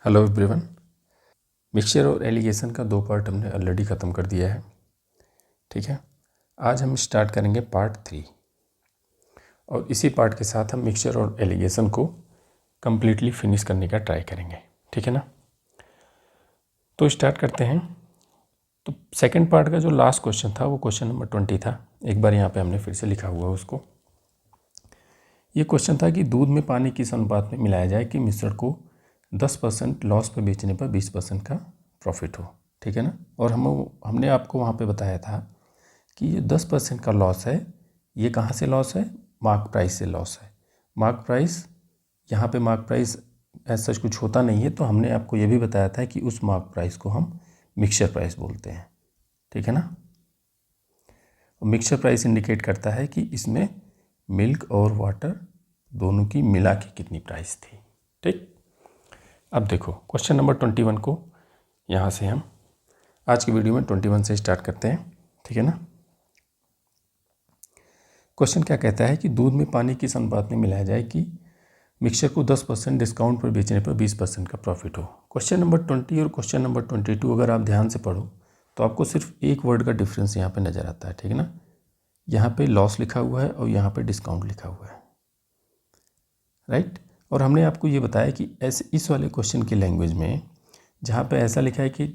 Hello everyone. Mixture और allegation का 2 part हमने ऑलरेडी ख़त्म कर दिया है। ठीक है, आज हम स्टार्ट करेंगे पार्ट 3 और इसी पार्ट के साथ हम मिक्सचर और एलिगेशन को कम्प्लीटली फिनिश करने का ट्राई करेंगे। ठीक है ना, तो स्टार्ट करते हैं। तो सेकंड पार्ट का जो लास्ट क्वेश्चन था वो क्वेश्चन नंबर 20 था। एक बार यहाँ पे हमने फिर से लिखा हुआ है उसको। ये क्वेश्चन था कि दूध में पानी किस अनुपात में मिलाया जाए कि मिश्रण को 10% लॉस पर बेचने पर 20% का प्रॉफिट हो। ठीक है ना, और हमने आपको वहाँ पे बताया था कि ये 10% का लॉस है, ये कहाँ से लॉस है? मार्क प्राइस से लॉस है। मार्क प्राइस, यहाँ पे मार्क प्राइस ऐसा सच कुछ होता नहीं है, तो हमने आपको ये भी बताया था कि उस मार्क प्राइस को हम मिक्सचर प्राइस बोलते हैं। ठीक है ना, मिक्सचर प्राइस इंडिकेट करता है कि इसमें मिल्क और वाटर दोनों की मिला के कितनी प्राइस थी। ठीक, अब देखो क्वेश्चन नंबर 21 को यहाँ से हम आज की वीडियो में 21 से स्टार्ट करते हैं। ठीक है ना, क्वेश्चन क्या कहता है कि दूध में पानी किस अनुपात में मिलाया जाए कि मिक्सचर को 10% डिस्काउंट पर बेचने पर 20% का प्रॉफिट हो। क्वेश्चन नंबर 20 और क्वेश्चन नंबर 22 अगर आप ध्यान से पढ़ो तो आपको सिर्फ एक वर्ड का डिफरेंस यहाँ पे नज़र आता है। ठीक है ना, यहाँ पे लॉस लिखा हुआ है और यहाँ पे डिस्काउंट लिखा हुआ है, राइट। और हमने आपको ये बताया कि ऐसे इस वाले क्वेश्चन की लैंग्वेज में जहाँ पे ऐसा लिखा है कि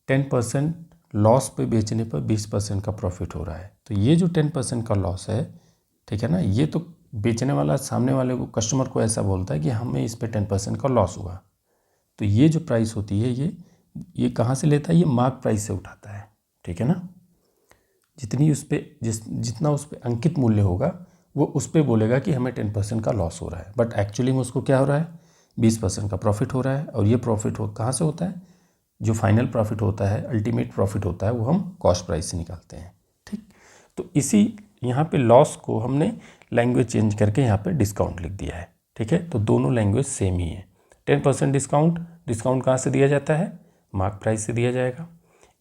10% लॉस पे बेचने पर 20% का प्रॉफिट हो रहा है, तो ये जो 10% का लॉस है, ठीक है ना, ये तो बेचने वाला सामने वाले को, कस्टमर को ऐसा बोलता है कि हमें इस पे 10% का लॉस हुआ। तो ये जो प्राइस होती है ये कहाँ से लेता है? ये मार्क प्राइस से उठाता है। ठीक है ना, जितनी उस पर जितना उस पर अंकित मूल्य होगा वो उस पर बोलेगा कि हमें 10% का लॉस हो रहा है, बट एक्चुअली में उसको क्या हो रहा है? 20% का प्रॉफिट हो रहा है। और ये प्रॉफिट कहाँ से होता है? जो फाइनल प्रॉफिट होता है, अल्टीमेट प्रॉफिट होता है, वो हम कॉस्ट प्राइस से निकालते हैं। ठीक, तो इसी यहाँ पे लॉस को हमने लैंग्वेज चेंज करके यहाँ पे डिस्काउंट लिख दिया है। ठीक है, तो दोनों लैंग्वेज सेम ही है। 10% डिस्काउंट कहाँ से दिया जाता है? मार्क प्राइस से दिया जाएगा।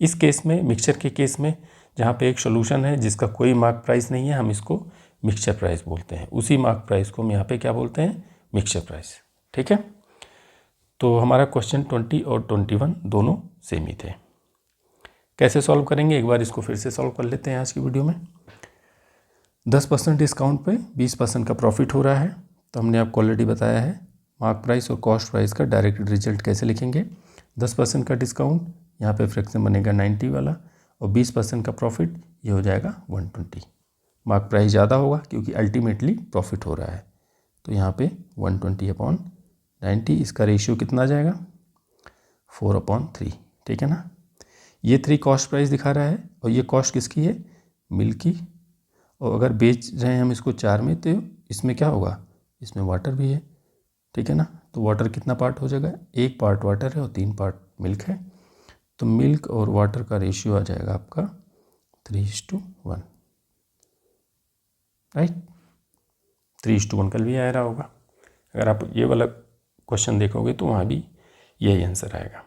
इस केस में, मिक्सचर के केस में, जहाँ पे एक सोल्यूशन है जिसका कोई मार्क प्राइस नहीं है, हम इसको मिक्सचर प्राइस बोलते हैं। उसी मार्क प्राइस को हम यहाँ पे क्या बोलते हैं? Mixture price. ठीक है, तो हमारा क्वेश्चन 20 और 21 दोनों सेम ही थे। कैसे सॉल्व करेंगे, एक बार इसको फिर से सॉल्व कर लेते हैं आज की वीडियो में। 10% डिस्काउंट पे 20% का प्रॉफिट हो रहा है, तो हमने आपको ऑलरेडी बताया है मार्क प्राइस और कॉस्ट प्राइस का डायरेक्ट रिजल्ट कैसे लिखेंगे। 10% का डिस्काउंट, यहाँ पे फ्रैक्शन बनेगा 90 वाला, और 20% का प्रॉफिट, ये हो जाएगा 120। मार्क प्राइस ज़्यादा होगा क्योंकि अल्टीमेटली प्रॉफिट हो रहा है, तो यहाँ पे 120/90, इसका रेशियो कितना आ जाएगा? 4/3। ठीक है ना, ये 3 कॉस्ट प्राइस दिखा रहा है और ये कॉस्ट किसकी है? मिल्क की। और अगर बेच रहे हैं हम इसको 4 में, तो इसमें क्या होगा? इसमें वाटर भी है। ठीक है ना, तो वाटर कितना पार्ट हो जाएगा? 1 पार्ट वाटर है और 3 पार्ट मिल्क है, तो मिल्क और वाटर का रेशियो आ जाएगा आपका 3:1, राइट। 3:1 कल भी आ रहा होगा। अगर आप ये वाला क्वेश्चन देखोगे तो वहाँ भी यही आंसर आएगा।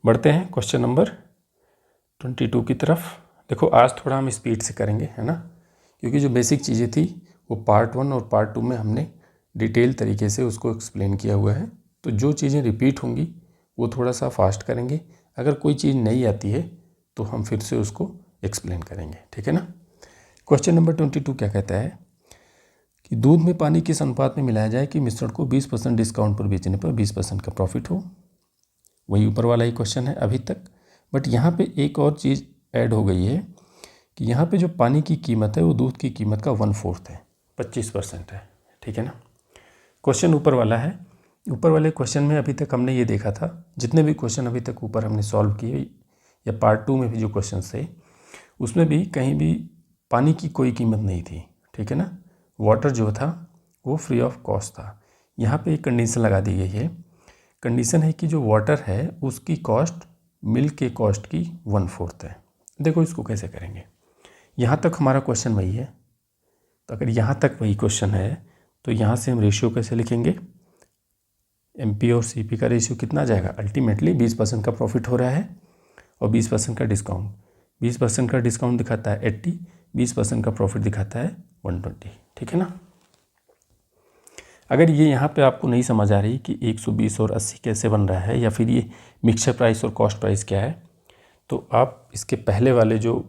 बढ़ते हैं क्वेश्चन नंबर 22 की तरफ। देखो आज थोड़ा हम स्पीड से करेंगे, है ना, क्योंकि जो बेसिक चीज़ें थी वो पार्ट 1 और पार्ट 2 में हमने डिटेल तरीके से उसको एक्सप्लेन किया हुआ है। तो जो चीज़ें रिपीट होंगी वो थोड़ा सा फास्ट करेंगे। अगर कोई चीज़ नहीं आती है तो हम फिर से उसको एक्सप्लेन करेंगे। ठीक है ना, क्वेश्चन नंबर 22 क्या कहता है कि दूध में पानी किस अनुपात में मिलाया जाए कि मिश्रण को 20% डिस्काउंट पर बेचने पर 20% का प्रॉफिट हो। वही ऊपर वाला ही क्वेश्चन है अभी तक, बट यहाँ पे एक और चीज़ ऐड हो गई है कि यहाँ पे जो पानी की कीमत है वो दूध की कीमत का 1/4 है, 25% है। ठीक है ना, क्वेश्चन ऊपर वाला है। ऊपर वाले क्वेश्चन में अभी तक हमने ये देखा था, जितने भी क्वेश्चन अभी तक ऊपर हमने सॉल्व किए या पार्ट 2 में भी जो क्वेश्चन थे उसमें भी कहीं भी पानी की कोई कीमत नहीं थी। ठीक है ना, वाटर जो था वो फ्री ऑफ कॉस्ट था। यहाँ पे एक कंडीशन लगा दी गई है, कंडीशन है कि जो वाटर है उसकी कॉस्ट मिल्क के कॉस्ट की 1/4 है। देखो इसको कैसे करेंगे, यहाँ तक हमारा क्वेश्चन वही है, तो अगर यहाँ तक वही क्वेश्चन है तो यहाँ से हम रेशियो कैसे लिखेंगे? MP और CP का रेशियो कितना आ जाएगा? अल्टीमेटली 20% का प्रॉफिट हो रहा है और 20% का डिस्काउंट। 20% का डिस्काउंट दिखाता है 80, 20% का प्रॉफिट दिखाता है 120। ठीक है ना, अगर ये यहाँ पे आपको नहीं समझ आ रही कि 120 और 80 कैसे बन रहा है या फिर ये मिक्सचर प्राइस और कॉस्ट प्राइस क्या है, तो आप इसके पहले वाले जो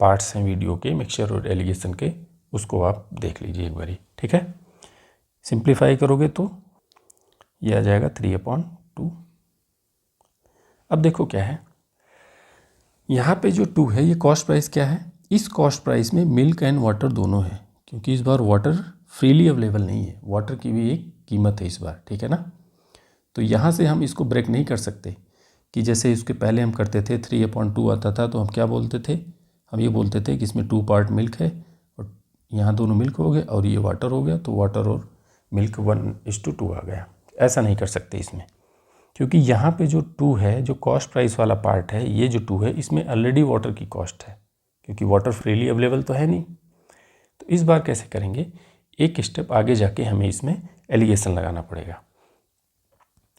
पार्ट्स हैं वीडियो के मिक्सचर और एलिगेशन के, उसको आप देख लीजिए एक बारी, ठीक है। सिंप्लीफाई करोगे तो ये आ जाएगा 3/2। अब देखो क्या है, यहाँ पे जो 2 है ये कॉस्ट प्राइस क्या है, इस कॉस्ट प्राइस में मिल्क एंड वाटर दोनों है, क्योंकि इस बार वाटर फ्रीली अवेलेबल नहीं है, वाटर की भी एक कीमत है इस बार, ठीक है ना। तो यहाँ से हम इसको ब्रेक नहीं कर सकते कि जैसे इसके पहले हम करते थे 3/2 आता था तो हम क्या बोलते थे, हम ये बोलते थे कि इसमें 2 पार्ट मिल्क है और यहाँ दोनों मिल्क हो गए और ये वाटर हो गया, तो वाटर और मिल्क 1:2 आ गया। ऐसा नहीं कर सकते इसमें, क्योंकि यहाँ पे जो 2 है, जो कॉस्ट प्राइस वाला पार्ट है, ये जो 2 है इसमें ऑलरेडी वाटर की कॉस्ट है, क्योंकि वाटर फ्रीली अवेलेबल तो है नहीं। तो इस बार कैसे करेंगे, एक स्टेप आगे जाके हमें इसमें एलिगेशन लगाना पड़ेगा,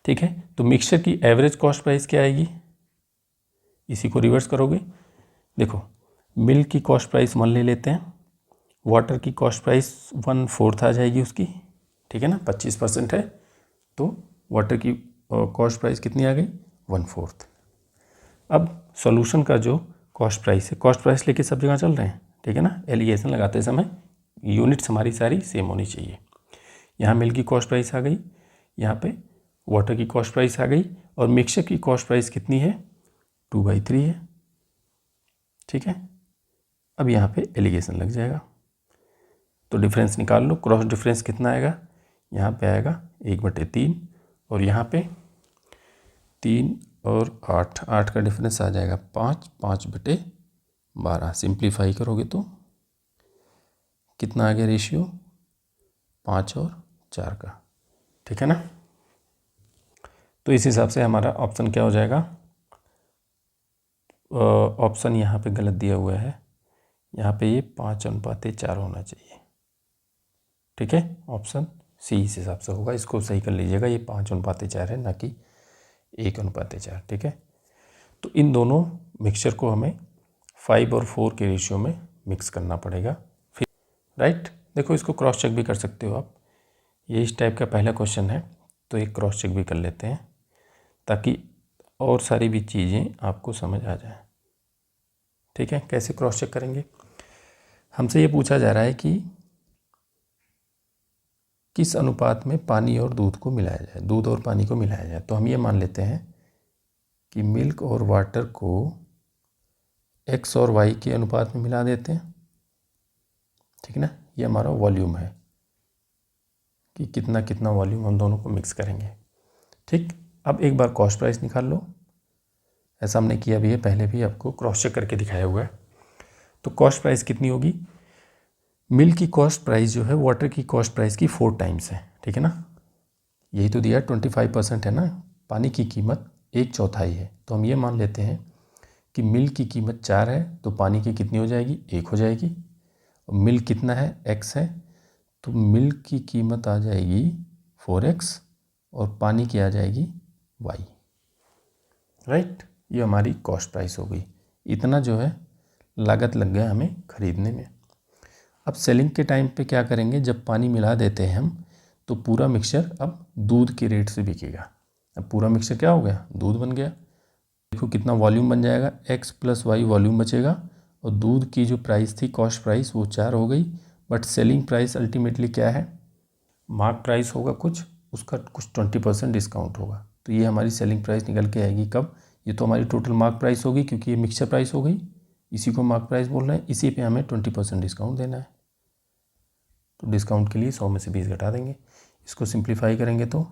ठीक है। तो मिक्सचर की एवरेज कॉस्ट प्राइस क्या आएगी, इसी को रिवर्स करोगे। देखो मिल्क की कॉस्ट प्राइस 1 ले लेते हैं, वाटर की कॉस्ट प्राइस 1/4 आ जाएगी उसकी, ठीक है ना, 25% है, तो वाटर की कॉस्ट प्राइस कितनी आ गई, 1/4। अब सॉल्यूशन का जो कॉस्ट प्राइस है, कॉस्ट प्राइस लेके सब जगह चल रहे हैं, ठीक है ना। एलिगेशन लगाते समय यूनिट्स हमारी सारी सेम होनी चाहिए। यहाँ मिल्क की कॉस्ट प्राइस आ गई, यहाँ पे वाटर की कॉस्ट प्राइस आ गई, और मिक्सचर की कॉस्ट प्राइस कितनी है, 2/3 है, ठीक है। अब यहाँ पे एलिगेशन लग जाएगा, तो डिफरेंस निकाल लो, क्रॉस डिफरेंस कितना आएगा, यहाँ पे आएगा 1/3, और यहाँ पे 3 और 8 का डिफरेंस आ जाएगा 5/12। सिंप्लीफाई करोगे तो कितना आ गया रेशियो, 5 और 4 का, ठीक है ना। तो इस हिसाब से हमारा ऑप्शन क्या हो जाएगा, ऑप्शन यहाँ पे गलत दिया हुआ है, यहाँ पे ये 5:4 होना चाहिए, ठीक है। ऑप्शन सी इस हिसाब से होगा, इसको सही कर लीजिएगा, ये 5:4 है, ना कि 1:4, ठीक है। तो इन दोनों मिक्सचर को हमें 5 और 4 के रेशियो में मिक्स करना पड़ेगा फिर, राइट। देखो इसको क्रॉस चेक भी कर सकते हो आप, ये इस टाइप का पहला क्वेश्चन है, तो एक क्रॉस चेक भी कर लेते हैं ताकि और सारी भी चीज़ें आपको समझ आ जाए, ठीक है। कैसे क्रॉस चेक करेंगे, हमसे ये पूछा जा रहा है कि किस अनुपात में पानी और दूध को मिलाया जाए, दूध और पानी को मिलाया जाए। तो हम ये मान लेते हैं कि मिल्क और वाटर को x और y के अनुपात में मिला देते हैं, ठीक है ना। ये हमारा वॉल्यूम है कि कितना कितना वॉल्यूम हम दोनों को मिक्स करेंगे, ठीक। अब एक बार कॉस्ट प्राइस निकाल लो, ऐसा हमने किया भी है पहले भी, आपको क्रॉस चेक करके दिखाया हुआ है। तो कॉस्ट प्राइस कितनी होगी, मिल्क की कॉस्ट प्राइस जो है वाटर की कॉस्ट प्राइस की 4 टाइम्स है, ठीक है ना। यही तो दिया 25% है ना, पानी की कीमत 1/4 है, तो हम ये मान लेते हैं कि मिल्क की कीमत 4 है, तो पानी की कितनी हो जाएगी, 1 हो जाएगी। और मिल्क कितना है, x है, तो मिल्क की कीमत आ जाएगी 4x और पानी की आ जाएगी y, राइट। ये हमारी कॉस्ट प्राइस हो गई, इतना जो है लागत लग गया हमें खरीदने में। अब सेलिंग के टाइम पे क्या करेंगे, जब पानी मिला देते हैं हम, तो पूरा मिक्सचर अब दूध के रेट से बिकेगा। अब पूरा मिक्सचर क्या हो गया, दूध बन गया। देखो कितना वॉल्यूम बन जाएगा, x + y वॉल्यूम बचेगा, और दूध की जो प्राइस थी कॉस्ट प्राइस वो 4 हो गई, बट सेलिंग प्राइस अल्टीमेटली क्या है, मार्क प्राइस होगा कुछ, उसका कुछ 20% डिस्काउंट होगा, तो ये हमारी सेलिंग प्राइस निकल के आएगी कब, ये तो हमारी टोटल मार्क प्राइस होगी, क्योंकि ये मिक्सचर प्राइस हो गई, इसी को मार्क प्राइस बोल रहे हैं, इसी पे हमें 20% डिस्काउंट देना है। तो डिस्काउंट के लिए 100 में से 20 घटा देंगे, इसको सिंप्लीफाई करेंगे तो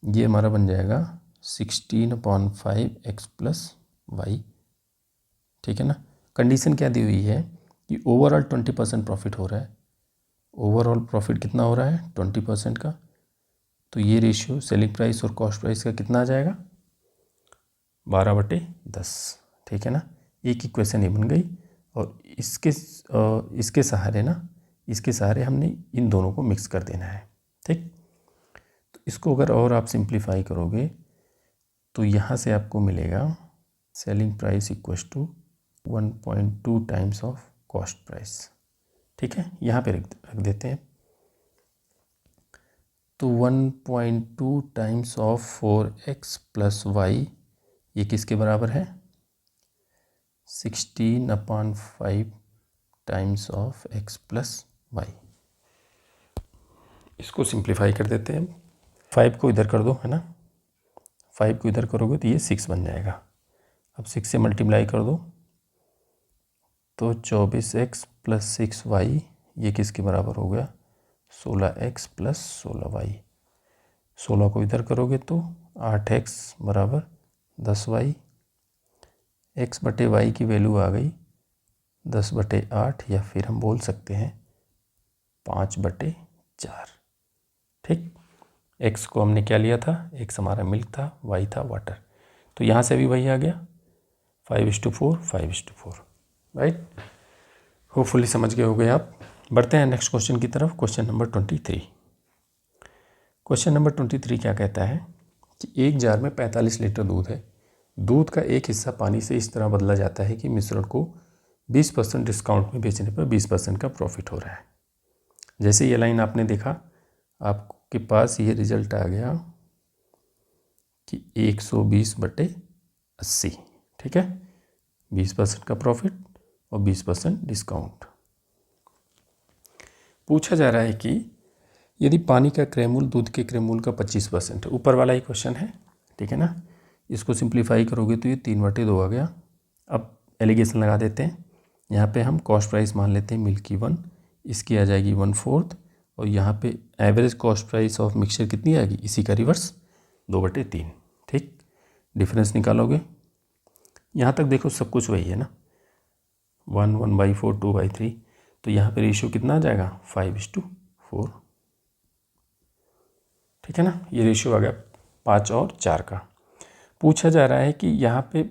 ये हमारा बन जाएगा 16/5x + y, ठीक है ना। कंडीशन क्या दी हुई है कि ओवरऑल 20% प्रॉफिट हो रहा है, ओवरऑल प्रॉफिट कितना हो रहा है 20% का, तो ये रेशियो सेलिंग प्राइस और कॉस्ट प्राइस का कितना आ जाएगा 12/10, ठीक है ना। एक इक्वेशन ये बन गई, और इसके सहारे ना, इसके सहारे हमने इन दोनों को मिक्स कर देना है, ठीक। तो इसको अगर और आप सिंप्लीफाई करोगे तो यहाँ से आपको मिलेगा selling price = 1.2 times of cost price, ठीक है। यहाँ पे रख देते हैं। तो 1.2 times of 4x plus Y ये किसके बराबर है? 16/5 टाइम्स ऑफ x प्लस वाई। इसको सिंप्लीफाई कर देते हैं। 5 को इधर कर दो, है ना, 5 को इधर करोगे तो ये 6 बन जाएगा। अब 6 से मल्टीप्लाई कर दो तो 24x प्लस 6y ये किसके बराबर हो गया? 16x plus 16y। 16 को इधर करोगे तो 8x बराबर 10y। x बटे y की वैल्यू आ गई 10/8, या फिर हम बोल सकते हैं 5/4। ठीक, x को हमने क्या लिया था? x हमारा मिल्क था, y था वाटर। तो यहाँ से भी वही आ गया 5:4, 5:4। राइट, होपफुली समझ गए होगे आप। बढ़ते हैं नेक्स्ट क्वेश्चन की तरफ। Question number 23। क्वेश्चन नंबर 23 क्या कहता है कि एक जार में 45 लीटर दूध है। दूध का एक हिस्सा पानी से इस तरह बदला जाता है कि मिश्रण को 20% डिस्काउंट में बेचने पर 20% का प्रॉफिट हो रहा है। जैसे ये लाइन आपने देखा, आपके पास ये रिजल्ट आ गया कि 120/80। ठीक है, 20% का प्रॉफिट और 20% डिस्काउंट। पूछा जा रहा है कि यदि पानी का क्रय मूल्य दूध के क्रय मूल्य का 25% है। ऊपर वाला ही क्वेश्चन है, ठीक है ना। इसको सिंप्लीफाई करोगे तो ये 3/2 आ गया। अब एलिगेशन लगा देते हैं। यहाँ पे हम कॉस्ट प्राइस मान लेते हैं मिल्क की 1, इसकी आ जाएगी 1/4, और यहाँ पे average cost price of mixture कितनी आएगी? इसी का रिवर्स 2/3। ठीक, डिफरेंस निकालोगे। यहाँ तक देखो सब कुछ वही है ना, 1/4, 2/3, तो यहाँ पे रेशियो कितना आ जाएगा? 5:4। ठीक है ना, ये रेशियो आ गया 5 और 4 का। पूछा जा रहा है कि यहाँ पे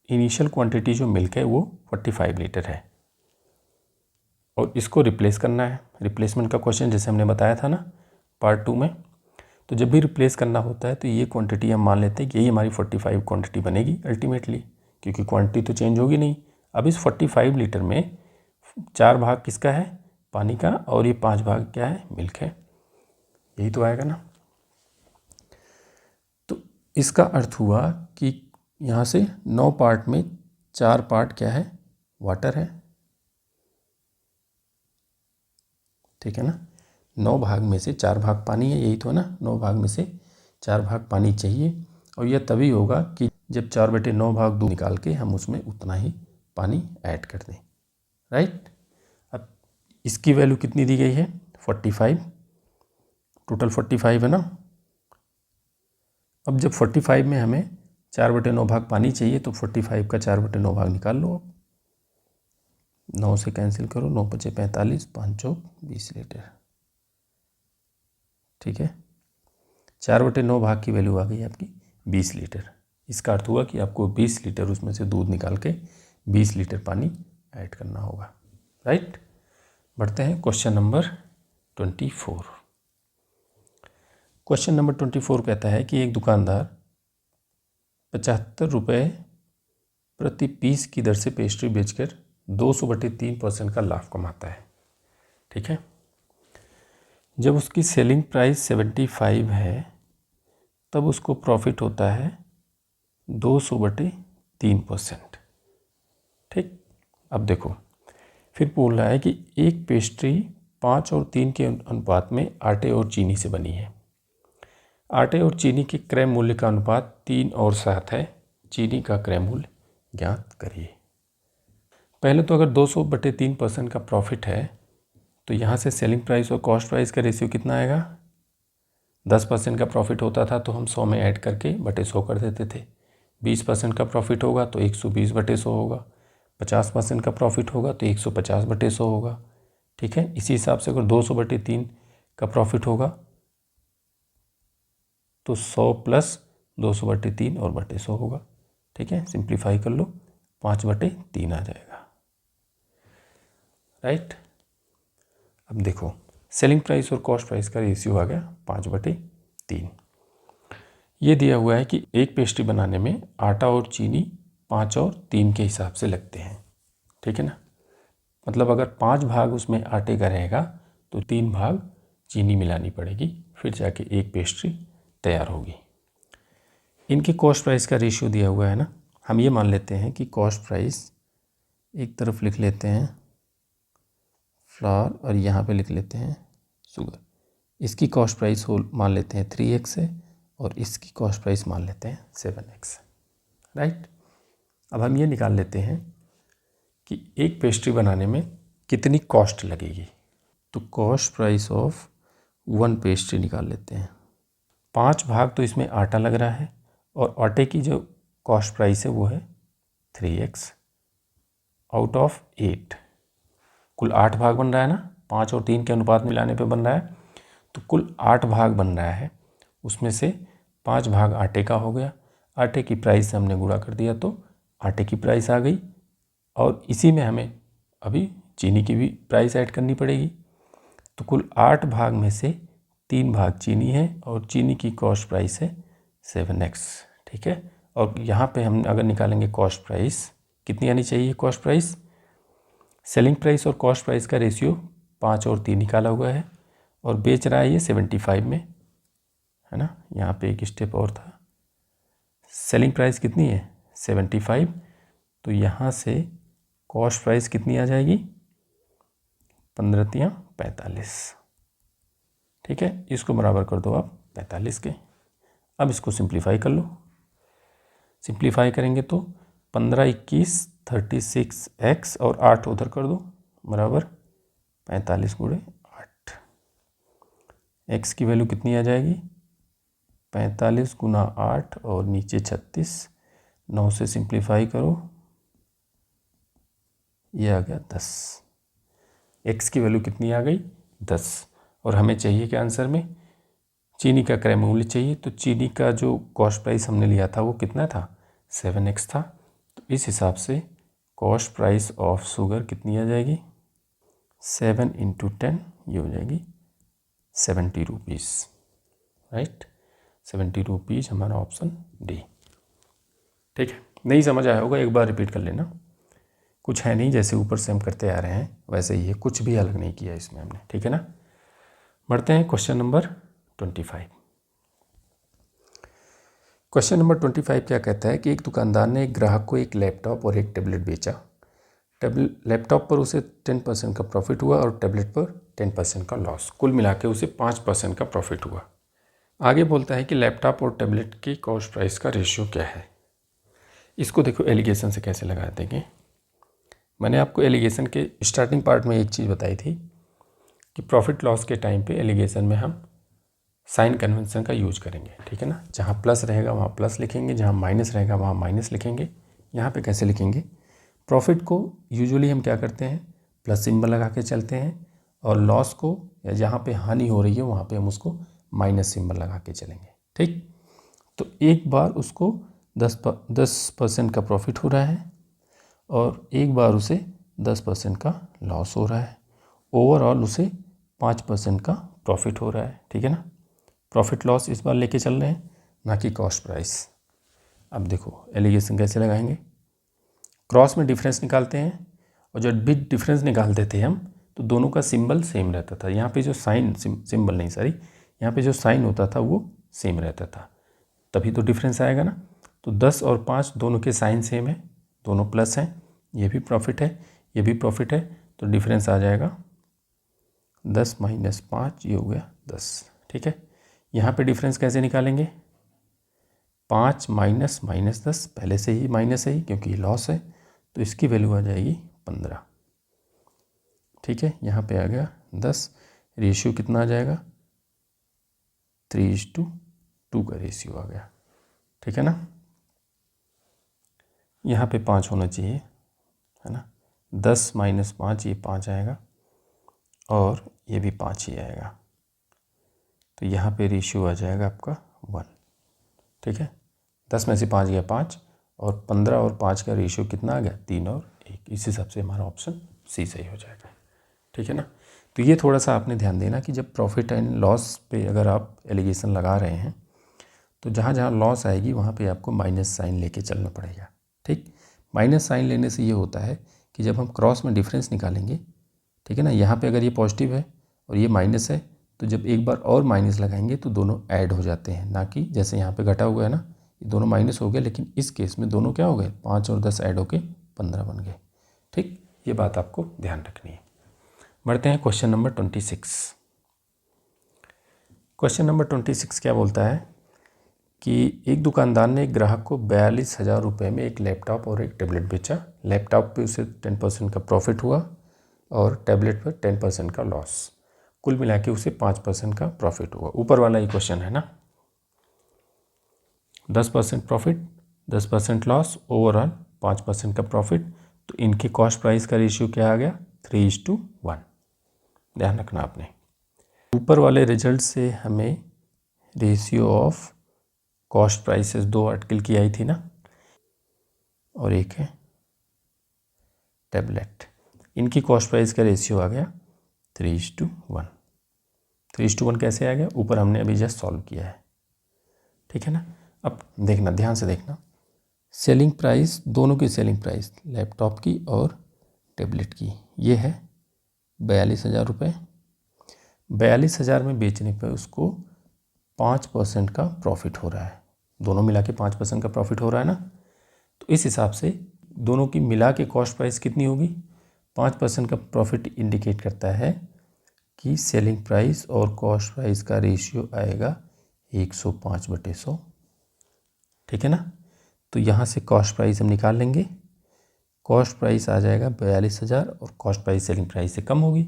इनिशियल क्वांटिटी जो मिल्क है वो 45 लीटर है और इसको रिप्लेस करना है। रिप्लेसमेंट का क्वेश्चन जैसे हमने बताया था ना पार्ट 2 में। तो जब भी रिप्लेस करना होता है तो ये क्वांटिटी हम मान लेते हैं कि यही हमारी 45 क्वांटिटी बनेगी अल्टीमेटली, क्योंकि क्वांटिटी तो चेंज होगी नहीं। अब इस 45 लीटर में 4 भाग किसका है? पानी का, और ये 5 भाग क्या है? मिल्क है। यही तो आएगा ना। तो इसका अर्थ हुआ कि यहाँ से 9 पार्ट में 4 पार्ट क्या है? वाटर है। ठीक है ना, 9 भाग में से 4 भाग पानी है, यही तो है ना। 9 भाग में से 4 भाग पानी चाहिए, और यह तभी होगा कि जब 4/9 भाग दूध निकाल के हम उसमें उतना ही पानी ऐड कर दें। राइट, अब इसकी वैल्यू कितनी दी गई है? 45, टोटल 45 है ना। अब जब 45 में हमें 4/9 भाग पानी चाहिए तो 45 का 4/9 भाग निकाल लो। 9 से कैंसिल करो, 9 × 5 = 45, 5 चौक 20 लीटर। ठीक है, 4/9 भाग की वैल्यू आ गई आपकी 20 लीटर। इसका अर्थ हुआ कि आपको 20 लीटर उसमें से दूध निकाल के 20 लीटर पानी ऐड करना होगा। राइट, बढ़ते हैं क्वेश्चन नंबर 24। क्वेश्चन नंबर 24 कहता है कि एक दुकानदार 75 रुपये प्रति पीस की दर से पेस्ट्री बेचकर 200/3% का लाभ कमाता है। ठीक है, जब उसकी सेलिंग प्राइस 75 है तब उसको प्रॉफिट होता है 200/3%। ठीक, अब देखो फिर बोल रहा है कि एक पेस्ट्री 5 और 3 के अनुपात में आटे और चीनी से बनी है। आटे और चीनी के क्रय मूल्य का अनुपात 3 और 7 है। चीनी का क्रय मूल्य ज्ञात करिए। पहले तो अगर 200/3% का प्रॉफिट है तो यहाँ से सेलिंग प्राइस और कॉस्ट प्राइस का रेशियो कितना आएगा? 10% का प्रॉफिट होता था तो हम 100 में ऐड करके बटे 100 कर देते थे। 20% का प्रॉफिट होगा तो 120/100 होगा। 50% का प्रॉफिट होगा तो 150/100 होगा। ठीक है, इसी हिसाब से अगर 200/3 का प्रॉफिट होगा तो 100 + 200/3 और बटे 100 होगा। ठीक है, सिंप्लीफाई कर लो, 5/3 आ जाएगा। राइट, अब देखो सेलिंग प्राइस और कॉस्ट प्राइस का रेशियो आ गया 5/3। ये दिया हुआ है कि एक पेस्ट्री बनाने में आटा और चीनी 5 और 3 के हिसाब से लगते हैं। ठीक है ना, मतलब अगर 5 भाग उसमें आटे का रहेगा तो 3 भाग चीनी मिलानी पड़ेगी फिर जाके एक पेस्ट्री तैयार होगी। इनके कॉस्ट प्राइस का रेशियो दिया हुआ है ना, हम ये मान लेते हैं कि कॉस्ट प्राइस एक तरफ लिख लेते हैं फ्लावर और यहाँ पे लिख लेते हैं शुगर। इसकी कॉस्ट प्राइस हो मान लेते हैं 3x है और इसकी कॉस्ट प्राइस मान लेते हैं 7x, राइट। अब हम ये निकाल लेते हैं कि एक पेस्ट्री बनाने में कितनी कॉस्ट लगेगी। तो कॉस्ट प्राइस ऑफ 1 पेस्ट्री निकाल लेते हैं। 5 भाग तो इसमें आटा लग रहा है और आटे की जो कॉस्ट प्राइस है वो है 3x आउट ऑफ 8। कुल 8 भाग बन रहा है ना, 5 और 3 के अनुपात मिलाने पे बन रहा है, तो कुल 8 भाग बन रहा है। उसमें से 5 भाग आटे का हो गया, आटे की प्राइस से हमने गुणा कर दिया तो आटे की प्राइस आ गई। और इसी में हमें अभी चीनी की भी प्राइस ऐड करनी पड़ेगी। तो कुल 8 भाग में से 3 भाग चीनी है और चीनी की कॉस्ट प्राइस है 7x, ठीक है। और यहाँ पे हम अगर निकालेंगे कॉस्ट प्राइस कितनी आनी चाहिए, कॉस्ट प्राइस सेलिंग प्राइस और कॉस्ट प्राइस का रेशियो 5 और 3 निकाला हुआ है और बेच रहा है ये 75 में, है ना। यहाँ पे एक स्टेप और था, सेलिंग प्राइस कितनी है 75, तो यहाँ से कॉस्ट प्राइस कितनी आ जाएगी 15 45, ठीक है। इसको बराबर कर दो आप 45 के। अब इसको सिंप्लीफाई कर लो, सिंप्लीफाई करेंगे तो 15 21 36x और 8 उधर कर दो बराबर 45 गुणे 8। x की वैल्यू कितनी आ जाएगी 45 गुना 8 और नीचे 36, 9 से सिंप्लीफाई करो, ये आ गया 10। x की वैल्यू कितनी आ गई 10। और हमें चाहिए कि आंसर में चीनी का क्रय मूल्य चाहिए। तो चीनी का जो कॉस्ट प्राइस हमने लिया था वो कितना था 7x था। तो इस हिसाब से कॉस्ट प्राइस ऑफ शुगर कितनी आ जाएगी 7 × 10, ये हो जाएगी 70 रुपीज़, राइट। 70 रुपीज़ हमारा ऑप्शन डी, ठीक है। नहीं समझ आया होगा एक बार रिपीट कर लेना, कुछ है नहीं, जैसे ऊपर से हम करते आ रहे हैं वैसे ही है, कुछ भी अलग नहीं किया इसमें हमने, ठीक है ना। बढ़ते हैं क्वेश्चन नंबर 25। क्वेश्चन नंबर 25 क्या कहता है कि एक दुकानदार ने एक ग्राहक को एक लैपटॉप और एक टैबलेट बेचा। लैपटॉप पर उसे 10% का प्रॉफिट हुआ और टैबलेट पर 10% का लॉस, कुल मिला के उसे 5% का प्रॉफिट हुआ। आगे बोलता है कि लैपटॉप और टैबलेट की कॉस्ट प्राइस का रेशियो क्या है। इसको देखो एलिगेशन से कैसे लगा देंगे। मैंने आपको एलिगेशन के स्टार्टिंग पार्ट में एक चीज़ बताई थी कि प्रॉफिट लॉस के टाइम पे एलिगेशन में हम साइन कन्वेंशन का यूज करेंगे, ठीक है ना। जहाँ प्लस रहेगा वहाँ प्लस लिखेंगे, जहाँ माइनस रहेगा वहाँ माइनस लिखेंगे। यहाँ पे कैसे लिखेंगे, प्रॉफिट को यूजुअली हम क्या करते हैं प्लस सिंबल लगा के चलते हैं, और लॉस को या जहाँ पे हानि हो रही है वहाँ पे हम उसको माइनस सिंबल लगा के चलेंगे, ठीक। तो एक बार उसको 10% का प्रॉफिट हो रहा है और एक बार उसे 10% का लॉस हो रहा है, ओवरऑल उसे 5% का प्रॉफिट हो रहा है, ठीक है ना। प्रॉफिट लॉस इस बार लेके चल रहे हैं, ना कि कॉस्ट प्राइस। अब देखो एलिगेशन कैसे लगाएंगे, क्रॉस में डिफरेंस निकालते हैं और जब बिग डिफरेंस निकालते थे हम तो दोनों का सिंबल सेम रहता था। यहाँ पे जो साइन सिंबल नहीं सॉरी यहाँ पे जो साइन होता था वो सेम रहता था, तभी तो डिफरेंस आएगा ना। तो 10 और 5 दोनों के साइन सेम है, दोनों प्लस हैं, ये भी प्रॉफिट है ये भी प्रॉफिट है, तो डिफरेंस आ जाएगा 10 - 5, ये हो गया 10, ठीक है। यहाँ पे डिफरेंस कैसे निकालेंगे, 5 - -10, पहले से ही माइनस है ही क्योंकि लॉस है, तो इसकी वैल्यू आ जाएगी 15, ठीक है। यहाँ पे आ गया 10, रेशियो कितना आ जाएगा 3:2 का रेशियो आ गया, ठीक है ना। यहाँ पे 5 होना चाहिए, है ना। 10 - 5 ये 5 आएगा और ये भी 5 ही आएगा, तो यहाँ पे रेशियो आ जाएगा आपका 1, ठीक है। 10 में से 5 गया 5 और 15 और 5 का रेशियो कितना आ गया 3 और 1, इस हिसाब से हमारा ऑप्शन सी सही हो जाएगा, ठीक है ना। तो ये थोड़ा सा आपने ध्यान देना कि जब प्रॉफिट एंड लॉस पे अगर आप एलिगेशन लगा रहे हैं तो जहाँ जहाँ लॉस आएगी वहाँ पे आपको माइनस साइन लेके चलना पड़ेगा, ठीक। माइनस साइन लेने से ये होता है कि जब हम क्रॉस में डिफरेंस निकालेंगे, ठीक है ना, यहाँ पे अगर ये पॉजिटिव है और ये माइनस है तो जब एक बार और माइनस लगाएंगे तो दोनों ऐड हो जाते हैं, ना कि जैसे यहाँ पे घटा हुआ है ना, ये दोनों माइनस हो गए, लेकिन इस केस में दोनों क्या हो गए, 5 और 10 ऐड होके 15 बन गए। ठीक, ये बात आपको ध्यान रखनी है। बढ़ते हैं क्वेश्चन नंबर 26। क्वेश्चन नंबर 26 क्या बोलता है कि एक दुकानदार ने एक ग्राहक को 42,000 रुपये में एक लैपटॉप और एक टैबलेट बेचा। लैपटॉप पे उसे 10% का प्रॉफिट हुआ और टैबलेट पर 10% का लॉस। कुल मिला के उसे 5% का प्रॉफिट हुआ। ऊपर वाला ही क्वेश्चन है ना, 10% प्रॉफिट, 10% लॉस, ओवरऑल 5% का प्रॉफिट। तो इनके कॉस्ट प्राइस का रेशियो क्या आ गया, 3:1। ध्यान रखना आपने। ऊपर वाले रिजल्ट से हमें ratio of cost prices 2 article की आई थी ना, और एक है टैबलेट। इनकी कॉस्ट प्राइस का रेशियो आ गया 3:1। 3:1 कैसे आ गया, ऊपर हमने अभी जस्ट सॉल्व किया है। ठीक है ना। अब देखना, ध्यान से देखना, सेलिंग प्राइस, दोनों की सेलिंग प्राइस, लैपटॉप की और टैबलेट की, ये है 42,000 रुपये। 42,000 में बेचने पर उसको 5% का प्रॉफिट हो रहा है। दोनों मिला के 5% का प्रॉफिट हो रहा है ना। तो इस हिसाब से दोनों की मिला के कॉस्ट प्राइस कितनी होगी, 5% का प्रॉफिट इंडिकेट करता है कि सेलिंग प्राइस और कॉस्ट प्राइस का रेशियो आएगा 105/100। ठीक है ना। तो यहाँ से कॉस्ट प्राइस हम निकाल लेंगे। कॉस्ट प्राइस आ जाएगा 42,000 और कॉस्ट प्राइस सेलिंग प्राइस से कम होगी।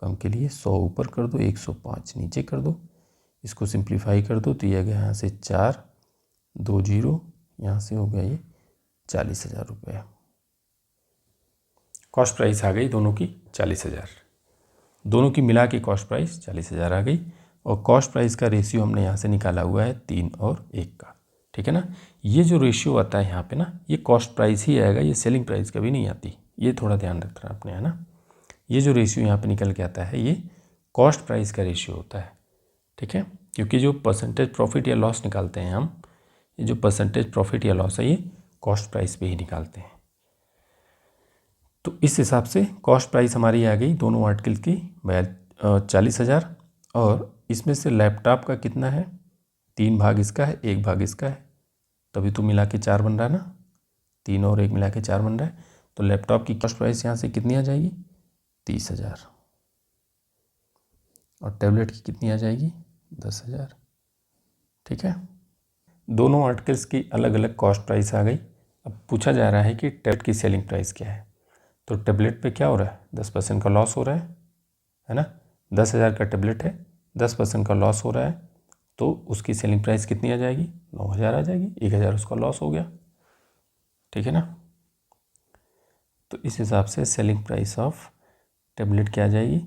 कम के लिए 100 ऊपर कर दो, 105 नीचे कर दो। इसको सिंप्लीफाई कर दो तो ये आ गया यहाँ से 4, 2 0, यहाँ से हो गया ये 40,000 रुपये। कॉस्ट प्राइस आ गई दोनों की 40,000। दोनों की मिला के कॉस्ट प्राइस 40,000 आ गई। और कॉस्ट प्राइस का रेशियो हमने यहाँ से निकाला हुआ है 3 और 1 का। ठीक है ना। ये जो रेशियो आता है यहाँ पे ना, ये कॉस्ट प्राइस ही आएगा, ये सेलिंग प्राइस कभी नहीं आती। ये थोड़ा ध्यान रखना आपने, है ना। ये जो रेशियो यहाँ पे निकल के आता है, ये कॉस्ट प्राइस का रेशियो होता है। ठीक है। क्योंकि जो परसेंटेज प्रॉफिट या लॉस निकालते हैं हम, ये जो परसेंटेज प्रॉफिट या लॉस है, ये कॉस्ट प्राइस पे ही निकालते हैं। तो इस हिसाब से कॉस्ट प्राइस हमारी आ गई दोनों आर्टिकल की 40,000। और इसमें से लैपटॉप का कितना है, 3 भाग इसका है, 1 भाग इसका है, तभी तो मिला के 4 बन रहा है ना। 3 और 1 मिला के 4 बन रहा है। तो लैपटॉप की कॉस्ट प्राइस यहाँ से कितनी आ जाएगी, 30,000। और टैबलेट की कितनी आ जाएगी, 10,000। ठीक है। दोनों आर्टिकल्स की अलग अलग कॉस्ट प्राइस आ गई। अब पूछा जा रहा है कि टैबलेट की सेलिंग प्राइस क्या है। तो टैबलेट पे क्या हो रहा है, 10% का लॉस हो रहा है ना। 10,000 का टैबलेट है, 10% का लॉस हो रहा है, तो उसकी सेलिंग प्राइस कितनी आ जाएगी, 9,000 आ जाएगी। 1,000 उसका लॉस हो गया। ठीक है ना। तो इस हिसाब से सेलिंग प्राइस ऑफ टैबलेट क्या आ जाएगी,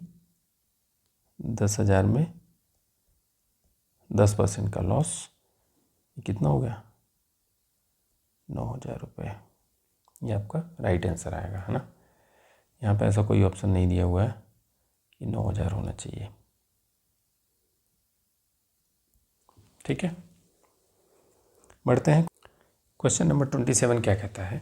10,000 में 10% का लॉस, कितना हो गया, 9,000 रुपये। ये आपका राइट आंसर आएगा, है ना। यहाँ पे ऐसा कोई ऑप्शन नहीं दिया हुआ है कि 9,000 होना चाहिए। ठीक है। बढ़ते हैं। क्वेश्चन नंबर 27 क्या कहता है,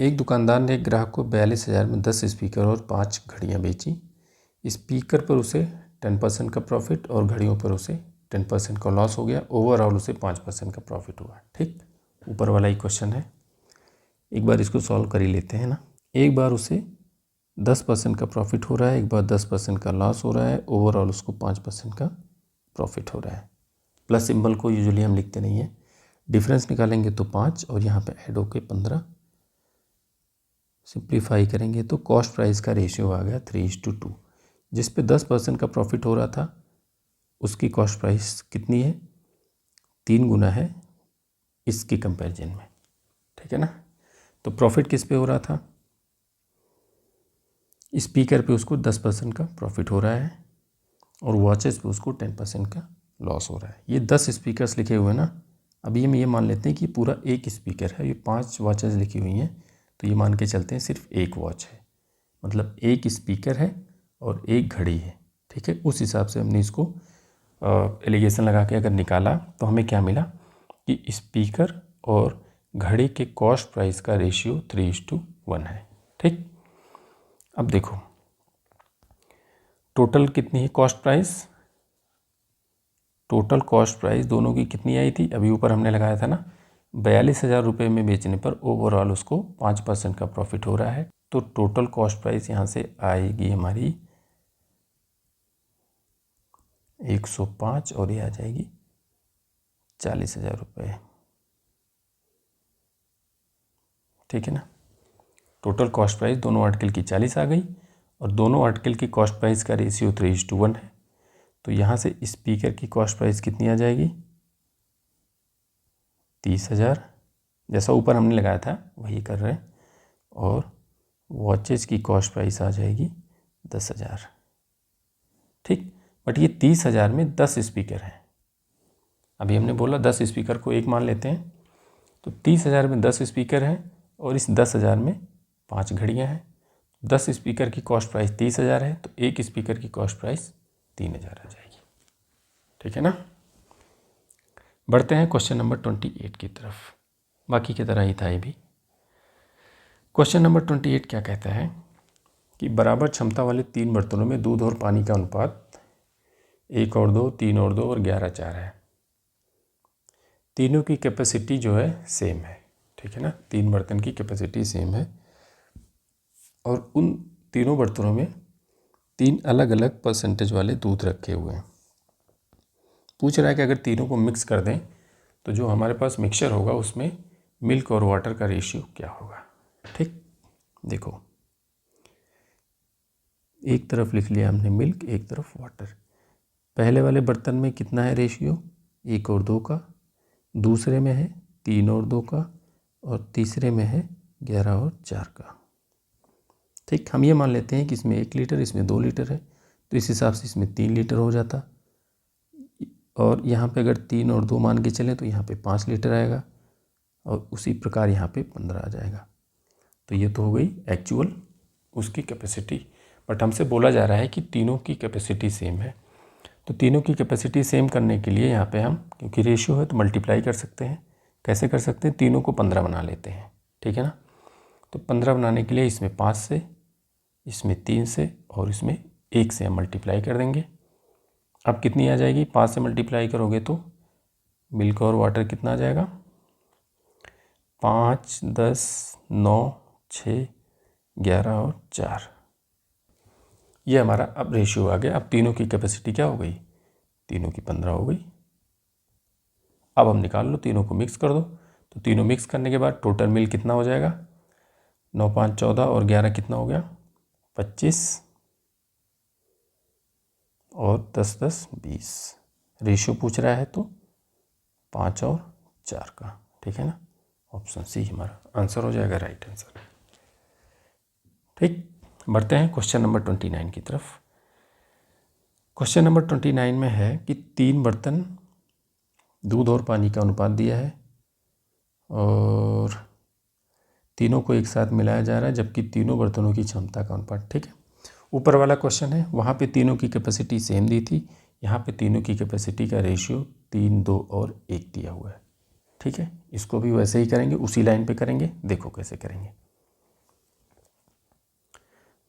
एक दुकानदार ने एक ग्राहक को 42,000 में 10 स्पीकर और 5 घड़ियाँ बेची। स्पीकर पर उसे 10% का प्रॉफिट और घड़ियों पर उसे 10% का लॉस हो गया। ओवरऑल उसे 5% का प्रॉफिट हुआ। ठीक, ऊपर वाला ही क्वेश्चन है, एक बार इसको सॉल्व कर ही लेते हैं ना। एक बार उसे 10% का प्रॉफिट हो रहा है, एक बार 10% का लॉस हो रहा है, ओवरऑल उसको 5% का प्रॉफिट हो रहा है। प्लस सिंबल को यूजुअली हम लिखते नहीं हैं, डिफरेंस निकालेंगे तो 5 और यहाँ पे ऐड होके 15। सिंप्लीफाई करेंगे तो कॉस्ट प्राइस का रेशियो आ गया 3:2। जिस पे 10% का प्रॉफिट हो रहा था उसकी कॉस्ट प्राइस कितनी है, 3 गुना है इसके कंपैरिजन में। ठीक है ना। तो प्रॉफिट किस पे हो रहा था, स्पीकर पे उसको 10% का प्रॉफिट हो रहा है और वॉचेस पे उसको 10% का लॉस हो रहा है। ये 10 स्पीकर्स लिखे हुए हैं ना। अभी हम ये मान लेते हैं कि पूरा एक स्पीकर है, ये 5 वॉचेस लिखी हुई हैं, तो ये मान के चलते हैं सिर्फ एक वॉच है, मतलब एक स्पीकर है और एक घड़ी है। ठीक है। उस हिसाब से हमने इसको एलिगेशन लगा के अगर निकाला तो हमें क्या मिला कि स्पीकर और घड़ी के कॉस्ट प्राइस का रेशियो 3:1 है। ठीक। अब देखो, टोटल कितनी है cost price, total cost price दोनों की कितनी आई थी, अभी ऊपर हमने लगाया था ना, 42,000 रुपये में बेचने पर ओवरऑल उसको 5% का प्रॉफिट हो रहा है। तो टोटल कॉस्ट प्राइस यहाँ से आएगी हमारी 105 और ये आ जाएगी 40,000 रुपये। ठीक है ना। टोटल कॉस्ट प्राइस दोनों आर्टिकल की 40 आ गई और दोनों आर्टिकल की कॉस्ट प्राइस का रेशियो 3:1 है। तो यहाँ से स्पीकर की कॉस्ट प्राइस कितनी आ जाएगी, 30,000, जैसा ऊपर हमने लगाया था वही कर रहे हैं। और वॉचेस की कॉस्ट प्राइस आ जाएगी 10,000। ठीक, बट ये 30,000 में 10 स्पीकर हैं। अभी हमने बोला 10 स्पीकर को एक मान लेते हैं, तो 30,000 में 10 स्पीकर हैं और इस 10,000 में 5 घड़ियाँ हैं। 10 स्पीकर की कॉस्ट प्राइस 30,000 है, तो एक स्पीकर की कॉस्ट प्राइस 3,000 आ जाएगी। ठीक है ना। बढ़ते हैं क्वेश्चन नंबर 28 की तरफ। बाकी की तरह ही था ये भी। क्वेश्चन नंबर 28 क्या कहता है कि बराबर क्षमता वाले 3 बर्तनों में दूध और पानी का अनुपात 1:2, 3:2 और 11:4 है। तीनों की कैपेसिटी जो है सेम है। ठीक है ना, 3 बर्तन की कैपेसिटी सेम है और उन तीनों बर्तनों में 3 अलग अलग परसेंटेज वाले दूध रखे हुए हैं। पूछ रहा है कि अगर तीनों को मिक्स कर दें तो जो हमारे पास मिक्सचर होगा उसमें मिल्क और वाटर का रेशियो क्या होगा। ठीक, देखो एक तरफ लिख लिया हमने मिल्क, एक तरफ वाटर। पहले वाले बर्तन में कितना है रेशियो, 1:2 का, दूसरे में है 3:2 का और तीसरे में है 11:4 का। ठीक, हम ये मान लेते हैं कि इसमें 1 लीटर, इसमें 2 लीटर है, तो इस हिसाब से इसमें 3 लीटर हो जाता। और यहाँ पे अगर 3 और 2 मान के चलें तो यहाँ पे 5 लीटर आएगा और उसी प्रकार यहाँ पे 15 आ जाएगा। तो ये तो हो गई एक्चुअल उसकी कैपेसिटी। बट हमसे बोला जा रहा है कि तीनों की कैपेसिटी सेम है। तो तीनों की कैपेसिटी सेम करने के लिए यहाँ पे हम, क्योंकि रेशियो है तो मल्टीप्लाई कर सकते हैं। कैसे कर सकते हैं, तीनों को 15 बना लेते हैं। ठीक है ना। तो 15 बनाने के लिए इसमें 5 से, इसमें 3 से और इसमें 1 से हम मल्टीप्लाई कर देंगे। अब कितनी आ जाएगी, 5 से मल्टीप्लाई करोगे तो मिल्क और वाटर कितना आ जाएगा, 5, 10, 9, 6, 11 और 4। ये हमारा अब रेशियो आ गया। अब तीनों की कैपेसिटी क्या हो गई, तीनों की 15 हो गई। अब हम निकाल लो, तीनों को मिक्स कर दो। तो तीनों मिक्स करने के बाद टोटल मिल्क कितना हो जाएगा, 9, 5, 14 और 11 कितना हो गया, 25 और 10, 10, 20। रेशियो पूछ रहा है तो 5 और 4 का। ठीक है ना, ऑप्शन सी हमारा आंसर हो जाएगा, राइट आंसर। ठीक, बढ़ते हैं क्वेश्चन नंबर 29 की तरफ। क्वेश्चन नंबर 29 में है कि 3 बर्तन दूध और पानी का अनुपात दिया है और तीनों को एक साथ मिलाया जा रहा है, जबकि तीनों बर्तनों की क्षमता का अनुपात। ठीक है, ऊपर वाला क्वेश्चन है, वहाँ पे तीनों की कैपेसिटी सेम दी थी, यहाँ पे तीनों की कैपेसिटी का रेशियो 3, 2 और 1 दिया हुआ है। ठीक है, इसको भी वैसे ही करेंगे, उसी लाइन पे करेंगे। देखो कैसे करेंगे।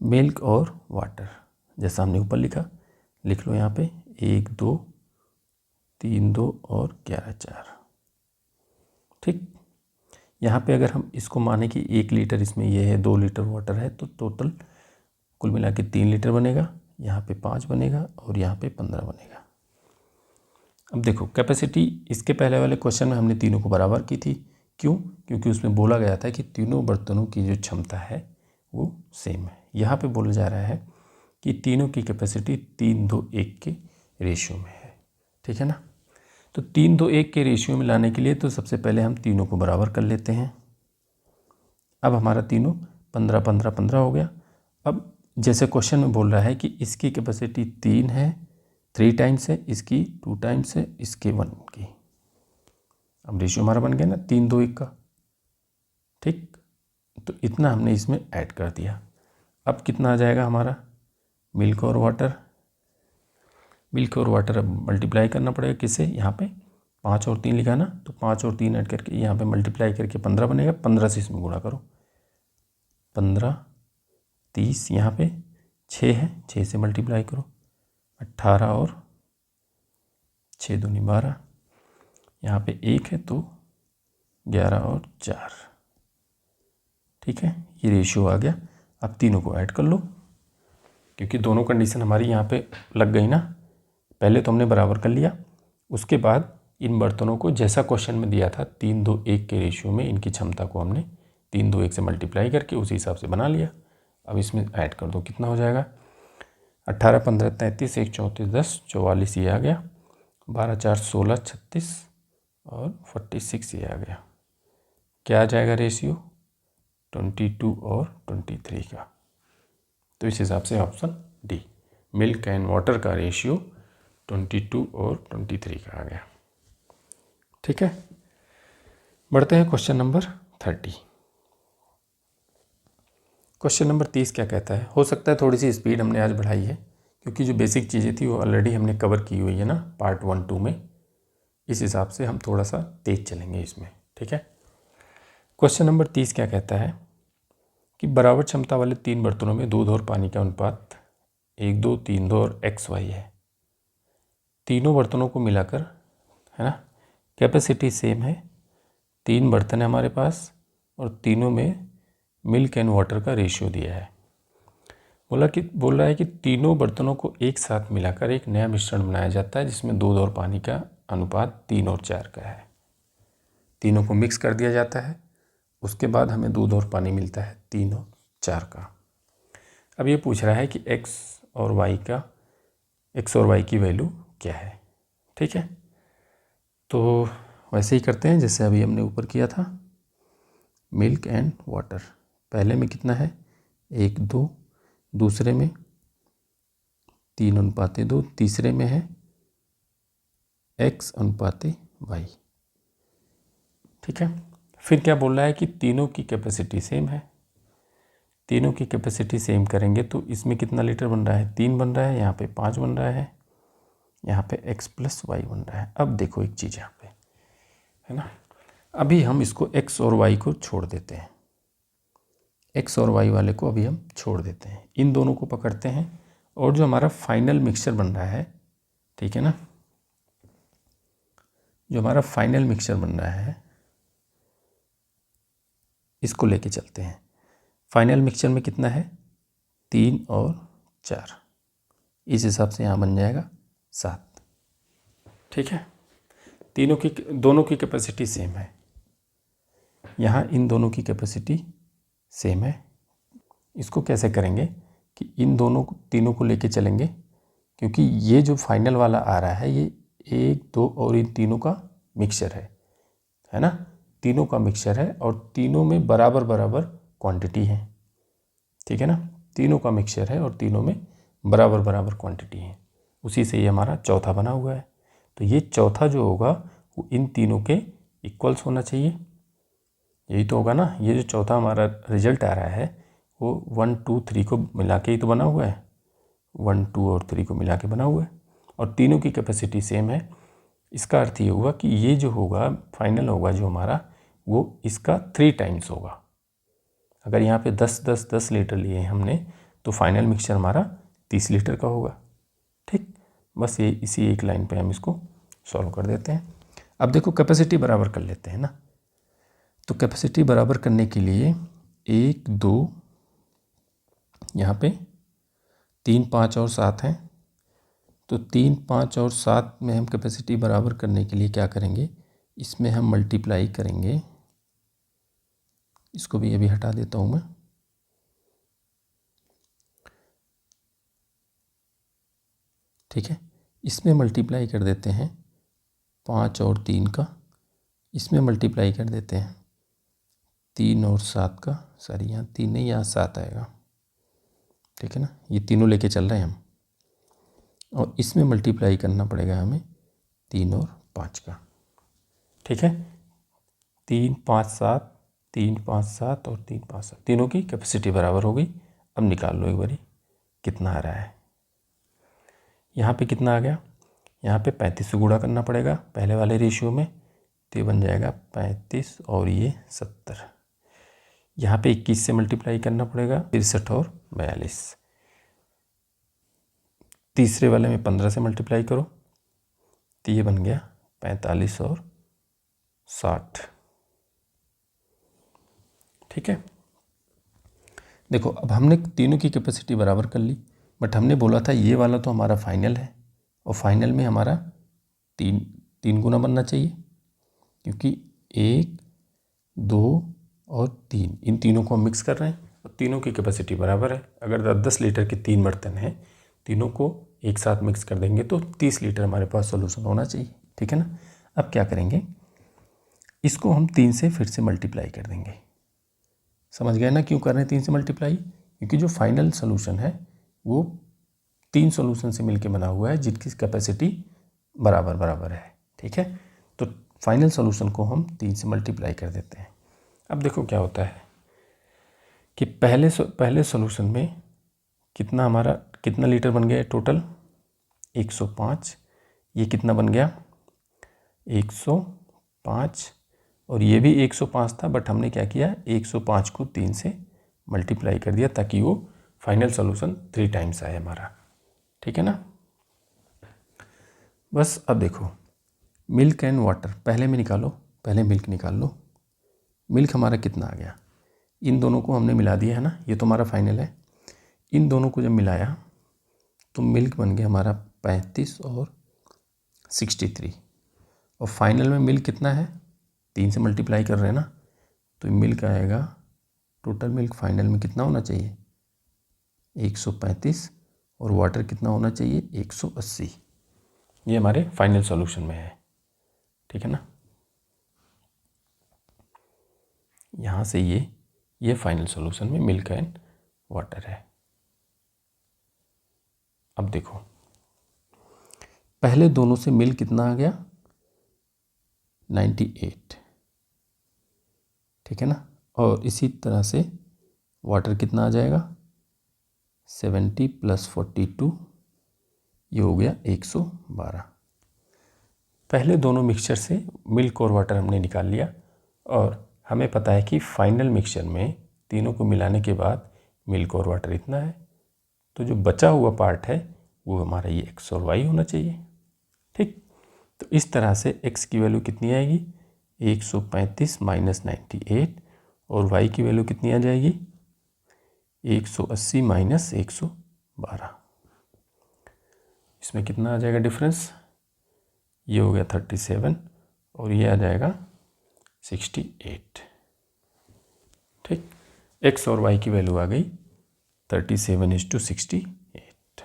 मिल्क और वाटर जैसा हमने ऊपर लिखा, लिख लो यहाँ पे 1, 2, 3, 2 और 11, 4। ठीक, यहाँ पे अगर हम इसको माने कि 1 लीटर इसमें ये है, 2 लीटर वाटर है, तो टोटल कुल मिला के 3 लीटर बनेगा, यहाँ पे 5 बनेगा और यहाँ पे 15 बनेगा। अब देखो कैपेसिटी इसके पहले वाले क्वेश्चन में हमने तीनों को बराबर की थी। क्यों, क्योंकि उसमें बोला गया था कि तीनों बर्तनों की जो क्षमता है वो सेम है। यहाँ पे बोला जा रहा है कि तीनों की कैपेसिटी 3, 2, 1 के रेशियो में है। ठीक है ना। तो 3, 2, 1 के रेशियो में लाने के लिए तो सबसे पहले हम तीनों को बराबर कर लेते हैं। अब हमारा तीनों 15, 15, 15 हो गया। अब जैसे क्वेश्चन में बोल रहा है कि इसकी कैपेसिटी 3 है, 3 टाइम्स है, इसकी 2 टाइम्स है, इसके 1 की। अब रेशियो हमारा बन गया ना 3, 2, 1 का। ठीक, तो इतना हमने इसमें ऐड कर दिया। अब कितना आ जाएगा हमारा, मिल्क और वाटर। मिल्क और वाटर अब मल्टीप्लाई करना पड़ेगा किससे, यहाँ पे 5 और 3 लिखा ना, तो 5 और 3 ऐड करके यहाँ पे मल्टीप्लाई करके 15 बनेगा। 15 से इसमें गुणा करो, 15, 30, यहाँ पे 6 है, 6 से मल्टीप्लाई करो 18 और 6 दूनी 12, यहाँ पे 1 है तो 11 और 4। ठीक है, ये रेशियो आ गया। अब तीनों को ऐड कर लो, क्योंकि दोनों कंडीशन हमारी यहाँ पे लग गई ना। पहले तो हमने बराबर कर लिया, उसके बाद इन बर्तनों को जैसा क्वेश्चन में दिया था 3 2 1 के रेशियो में इनकी क्षमता को हमने 3 2 1 से मल्टीप्लाई करके उसी हिसाब से बना लिया। अब इसमें ऐड कर दो, कितना हो जाएगा? 18 15 33 1 34 10 44 ये आ गया, 12 4 16 36 और 46 ये आ गया। क्या आ जाएगा रेशियो? 22 और 23 का। तो इस हिसाब से option D, milk and water का रेशियो 22 और 23 का आ गया। ठीक है, बढ़ते हैं क्वेश्चन नंबर 30। क्वेश्चन नंबर 30 क्या कहता है? हो सकता है थोड़ी सी स्पीड हमने आज बढ़ाई है, क्योंकि जो बेसिक चीज़ें थी वो ऑलरेडी हमने कवर की हुई है ना पार्ट 1 2 में। इस हिसाब से हम थोड़ा सा तेज चलेंगे इसमें। ठीक है, क्वेश्चन नंबर 30 क्या कहता है कि बराबर क्षमता वाले 3 बर्तनों में दूध और पानी का अनुपात 1 2 3 2 और XY है। तीनों बर्तनों को मिलाकर, है ना, कैपेसिटी सेम है। 3 बर्तन है हमारे पास और तीनों में मिल्क एंड वाटर का रेशियो दिया है। बोल रहा है कि तीनों बर्तनों को एक साथ मिलाकर एक नया मिश्रण बनाया जाता है जिसमें दूध और पानी का अनुपात 3 और 4 का है। तीनों को मिक्स कर दिया जाता है, उसके बाद हमें दूध और पानी मिलता है 3 और 4 का। अब ये पूछ रहा है कि x और y की वैल्यू क्या है। ठीक है, तो वैसे ही करते हैं जैसे अभी हमने ऊपर किया था। मिल्क एंड वाटर, पहले में कितना है? 1 2, दूसरे में 3 अनुपाते 2, तीसरे में है x अनुपाते y। ठीक है, फिर क्या बोल रहा है कि तीनों की कैपेसिटी सेम है। तीनों की कैपेसिटी सेम करेंगे तो इसमें कितना लीटर बन रहा है? 3 बन रहा है, यहाँ पे 5 बन रहा है, यहाँ पे x + y बन रहा है। अब देखो एक चीज़ यहाँ पे, है ना, अभी हम इसको x और y को छोड़ देते हैं। x और y वाले को अभी हम छोड़ देते हैं, इन दोनों को पकड़ते हैं और जो हमारा फाइनल मिक्सचर बन रहा है, ठीक है ना, जो हमारा फाइनल मिक्सचर बन रहा है इसको लेके चलते हैं। फाइनल मिक्सचर में कितना है? 3 और 4, इस हिसाब से यहाँ बन जाएगा 7। ठीक है, दोनों की कैपेसिटी सेम है, यहाँ इन दोनों की कैपेसिटी सेम है। इसको कैसे करेंगे कि इन तीनों को लेके चलेंगे, क्योंकि ये जो फाइनल वाला आ रहा है ये 1 2 और इन तीनों का मिक्सचर है ना, तीनों का मिक्सचर है और तीनों में बराबर बराबर क्वांटिटी है। ठीक है ना, तीनों का मिक्सचर है और तीनों में बराबर बराबर क्वांटिटी है, उसी से ये हमारा चौथा बना हुआ है। तो ये चौथा जो होगा वो इन तीनों के इक्वल्स होना चाहिए, यही तो होगा ना। ये जो चौथा हमारा रिजल्ट आ रहा है वो 1 2 3 को मिला के ही तो बना हुआ है, 1 2 और 3 को मिला के बना हुआ है और तीनों की कैपेसिटी सेम है। इसका अर्थ ये हुआ कि ये जो होगा फाइनल होगा जो हमारा, वो इसका 3 टाइम्स होगा। अगर यहाँ पे 10 10 10 लीटर लिए हमने तो फाइनल मिक्सचर हमारा 30 लीटर का होगा। ठीक, बस ये इसी एक लाइन पे हम इसको सॉल्व कर देते हैं। अब देखो कैपेसिटी बराबर कर लेते हैं ना, तो कैपेसिटी बराबर करने के लिए 1 2, यहाँ पे 3 5 और 7 हैं, तो 3 5 और 7 में हम कैपेसिटी बराबर करने के लिए क्या करेंगे, इसमें हम मल्टीप्लाई करेंगे। इसको भी अभी हटा देता हूँ मैं। ठीक है, इसमें मल्टीप्लाई कर देते हैं 5 और 3 का, इसमें मल्टीप्लाई कर देते हैं 3 और 7 का, सॉरी यहाँ 3 नहीं यहाँ 7 आएगा। ठीक है ना, ये तीनों लेके चल रहे हैं हम, और इसमें मल्टीप्लाई करना पड़ेगा हमें 3 और 5 का। ठीक है, 3 5 7, 3 5 7 और 3 5 7, तीनों की कैपेसिटी बराबर हो गई। अब निकाल लो एक बारी कितना आ रहा है। यहाँ पे कितना आ गया, यहाँ पे 35 से गुणा करना पड़ेगा पहले वाले रेशियो में, तो ये बन जाएगा 35 और ये 70। यहाँ पे 21 से मल्टीप्लाई करना पड़ेगा 63 और 42। तीसरे वाले में 15 से मल्टीप्लाई करो तो ये बन गया 45 और 60। ठीक है, देखो अब हमने तीनों की कैपेसिटी बराबर कर ली, बट हमने बोला था ये वाला तो हमारा फाइनल है और फाइनल में हमारा तीन गुना बनना चाहिए, क्योंकि 1, 2 और 3 इन तीनों को हम मिक्स कर रहे हैं और तीनों की कैपेसिटी बराबर है। अगर 10 लीटर के 3 बर्तन हैं, तीनों को एक साथ मिक्स कर देंगे तो 30 लीटर हमारे पास सोल्यूशन होना चाहिए। ठीक है ना, अब क्या करेंगे, इसको हम 3 से फिर से मल्टीप्लाई कर देंगे। समझ गए ना क्यों कर रहे हैं 3 से मल्टीप्लाई, क्योंकि जो फाइनल सोल्यूशन है वो 3 सोल्यूशन से मिलकर बना हुआ है जिसकी कैपेसिटी बराबर बराबर है। ठीक है, तो फाइनल सोल्यूशन को हम 3 से मल्टीप्लाई कर देते हैं। अब देखो क्या होता है कि पहले सोल्यूशन में कितना लीटर बन गया टोटल 105, ये कितना बन गया 105 और ये भी 105 था, बट हमने क्या किया 105 को 3 से मल्टीप्लाई कर दिया ताकि वो फाइनल सोल्यूशन 3 टाइम्स आए हमारा। ठीक है ना, बस अब देखो मिल्क एंड वाटर पहले में निकालो, पहले मिल्क निकाल लो। मिल्क हमारा कितना आ गया, इन दोनों को हमने मिला दिया है ना, ये तो हमारा फाइनल है। इन दोनों को जब मिलाया तो मिल्क बन गया हमारा 35 और 63 और फाइनल में मिल्क कितना है 3 से मल्टीप्लाई कर रहे हैं ना, तो मिल्क आएगा टोटल मिल्क फाइनल में कितना होना चाहिए 135 और वाटर कितना होना चाहिए 180। ये हमारे फाइनल सॉल्यूशन में है। ठीक है ना, यहाँ से ये फाइनल सॉल्यूशन में मिल्क एंड वाटर है। अब देखो पहले दोनों से मिल्क कितना आ गया 98। ठीक है ना, और इसी तरह से वाटर कितना आ जाएगा 70 + 42, ये हो गया 112। पहले दोनों मिक्सचर से मिल्क और वाटर हमने निकाल लिया और हमें पता है कि फाइनल मिक्सचर में तीनों को मिलाने के बाद मिल्क और वाटर इतना है, तो जो बचा हुआ पार्ट है वो हमारा ये x और y होना चाहिए। ठीक, तो इस तरह से x की वैल्यू कितनी आएगी 135 - 98 और y की वैल्यू कितनी आ जाएगी 180 - 112। इसमें कितना आ जाएगा डिफरेंस, ये हो गया 37 और ये आ जाएगा 68। ठीक, x और y की वैल्यू आ गई 37:68।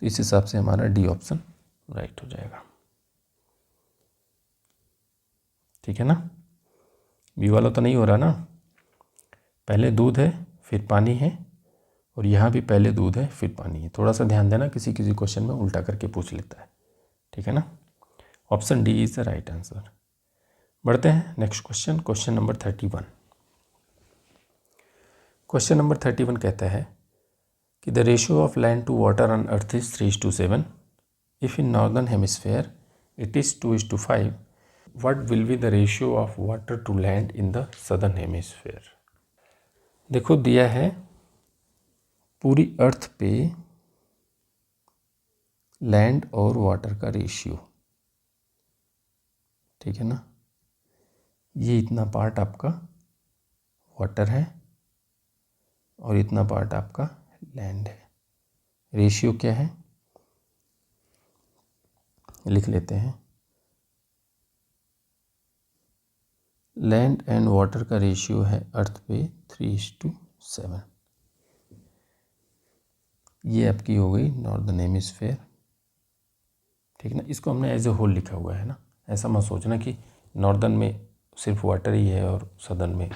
तो इस हिसाब से हमारा डी ऑप्शन राइट हो जाएगा। ठीक है ना, बी वाला तो नहीं हो रहा ना, पहले दूध है फिर पानी है और यहाँ भी पहले दूध है फिर पानी है। थोड़ा सा ध्यान देना, किसी किसी क्वेश्चन में उल्टा करके पूछ लेता है। ठीक है ना, option D is the right answer. बढ़ते हैं नेक्स्ट क्वेश्चन, क्वेश्चन नंबर 31। क्वेश्चन नंबर 31 कहता है कि the ratio of land to water on earth is 3:7। If in northern hemisphere it is 2:5, what will be the ratio of water to land in the southern hemisphere. देखो दिया है पूरी अर्थ पे land और वाटर का रेशियो। ठीक है ना, ये इतना पार्ट आपका वाटर है और इतना पार्ट आपका लैंड है। रेशियो क्या है लिख लेते हैं, लैंड एंड वाटर का रेशियो है अर्थ पे 3:7। ये आपकी हो गई नॉर्दर्न हेमिस्फेयर। ठीक है ना, इसको हमने एज ए होल लिखा हुआ है ना, ऐसा मत सोचना कि नॉर्दर्न में सिर्फ वाटर ही है और सदर्न में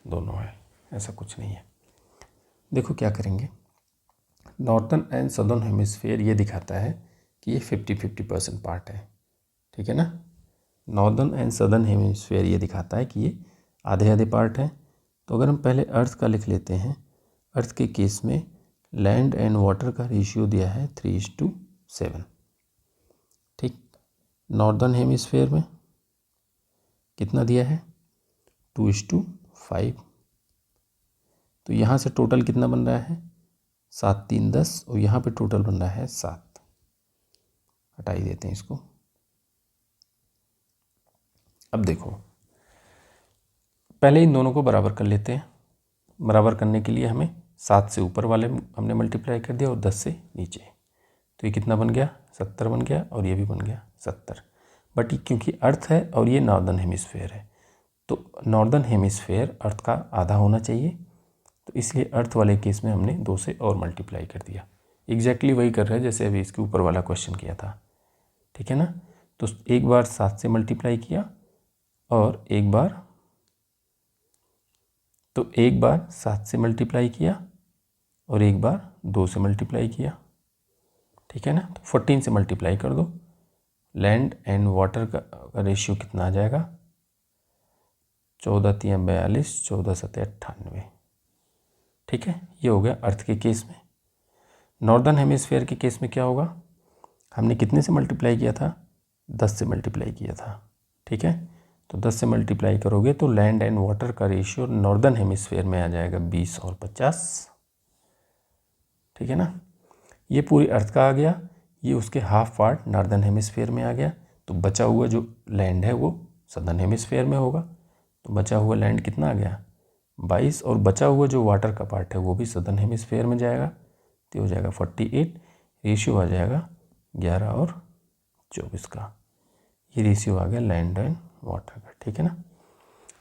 दोनों है, ऐसा कुछ नहीं है। देखो क्या करेंगे, नॉर्दर्न एंड सदर्न हेमिस्फेयर ये दिखाता है कि ये 50-50% पार्ट है। ठीक है ना, नॉर्दर्न एंड सदर्न हेमिस्फेयर ये दिखाता है कि ये आधे आधे पार्ट हैं। तो अगर हम पहले अर्थ का लिख लेते हैं, अर्थ के केस में लैंड एंड वाटर का रेशियो दिया है 3:7। ठीक, नॉर्दर्न हेमिस्फेयर में कितना दिया है 2:5। तो यहाँ से टोटल कितना बन रहा है 7 3 10 और यहाँ पे टोटल बन रहा है 7। हटा ही देते हैं इसको। अब देखो, पहले इन दोनों को बराबर कर लेते हैं। बराबर करने के लिए हमें 7 से ऊपर वाले हमने मल्टीप्लाई कर दिया और 10 से नीचे, तो ये कितना बन गया, 70 बन गया और ये भी बन गया 70। बट क्योंकि अर्थ है और ये नॉर्दर्न हेमिस्फेयर है, तो नॉर्दर्न हेमिस्फेयर अर्थ का आधा होना चाहिए, तो इसलिए अर्थ वाले केस में हमने 2 से और मल्टीप्लाई कर दिया। एग्जैक्टली वही कर रहे हैं जैसे अभी इसके ऊपर वाला क्वेश्चन किया था, ठीक है ना। तो एक बार 7 से मल्टीप्लाई किया और एक बार 7 से मल्टीप्लाई किया और एक बार 2 से मल्टीप्लाई किया, ठीक है ना। तो 14 से मल्टीप्लाई कर दो। लैंड एंड वाटर का रेशियो कितना आ जाएगा, 14 3 42, 14 7 98, ठीक है। ये हो गया अर्थ के केस में। नॉर्दर्न हेमिस्फेयर के केस में क्या होगा, हमने कितने से मल्टीप्लाई किया था, 10 से मल्टीप्लाई किया था, ठीक है। तो 10 से मल्टीप्लाई करोगे तो लैंड एंड वाटर का रेशियो नॉर्दर्न हेमिस्फेयर में आ जाएगा 20 और 50, ठीक है ना। ये पूरी अर्थ का आ गया, ये उसके हाफ पार्ट नॉर्दर्न हेमिस्फेयर में आ गया। तो बचा हुआ जो लैंड है वो सदर्न हेमिस्फेयर में होगा, तो बचा हुआ लैंड कितना आ गया 22, और बचा हुआ जो वाटर का पार्ट है वो भी सदर्न हेमिस्फेयर में जाएगा, तो हो जाएगा 48। रेशियो आ जाएगा 11 और 24 का। ये रेशियो आ गया लैंड एंड वाटर का, ठीक है ना।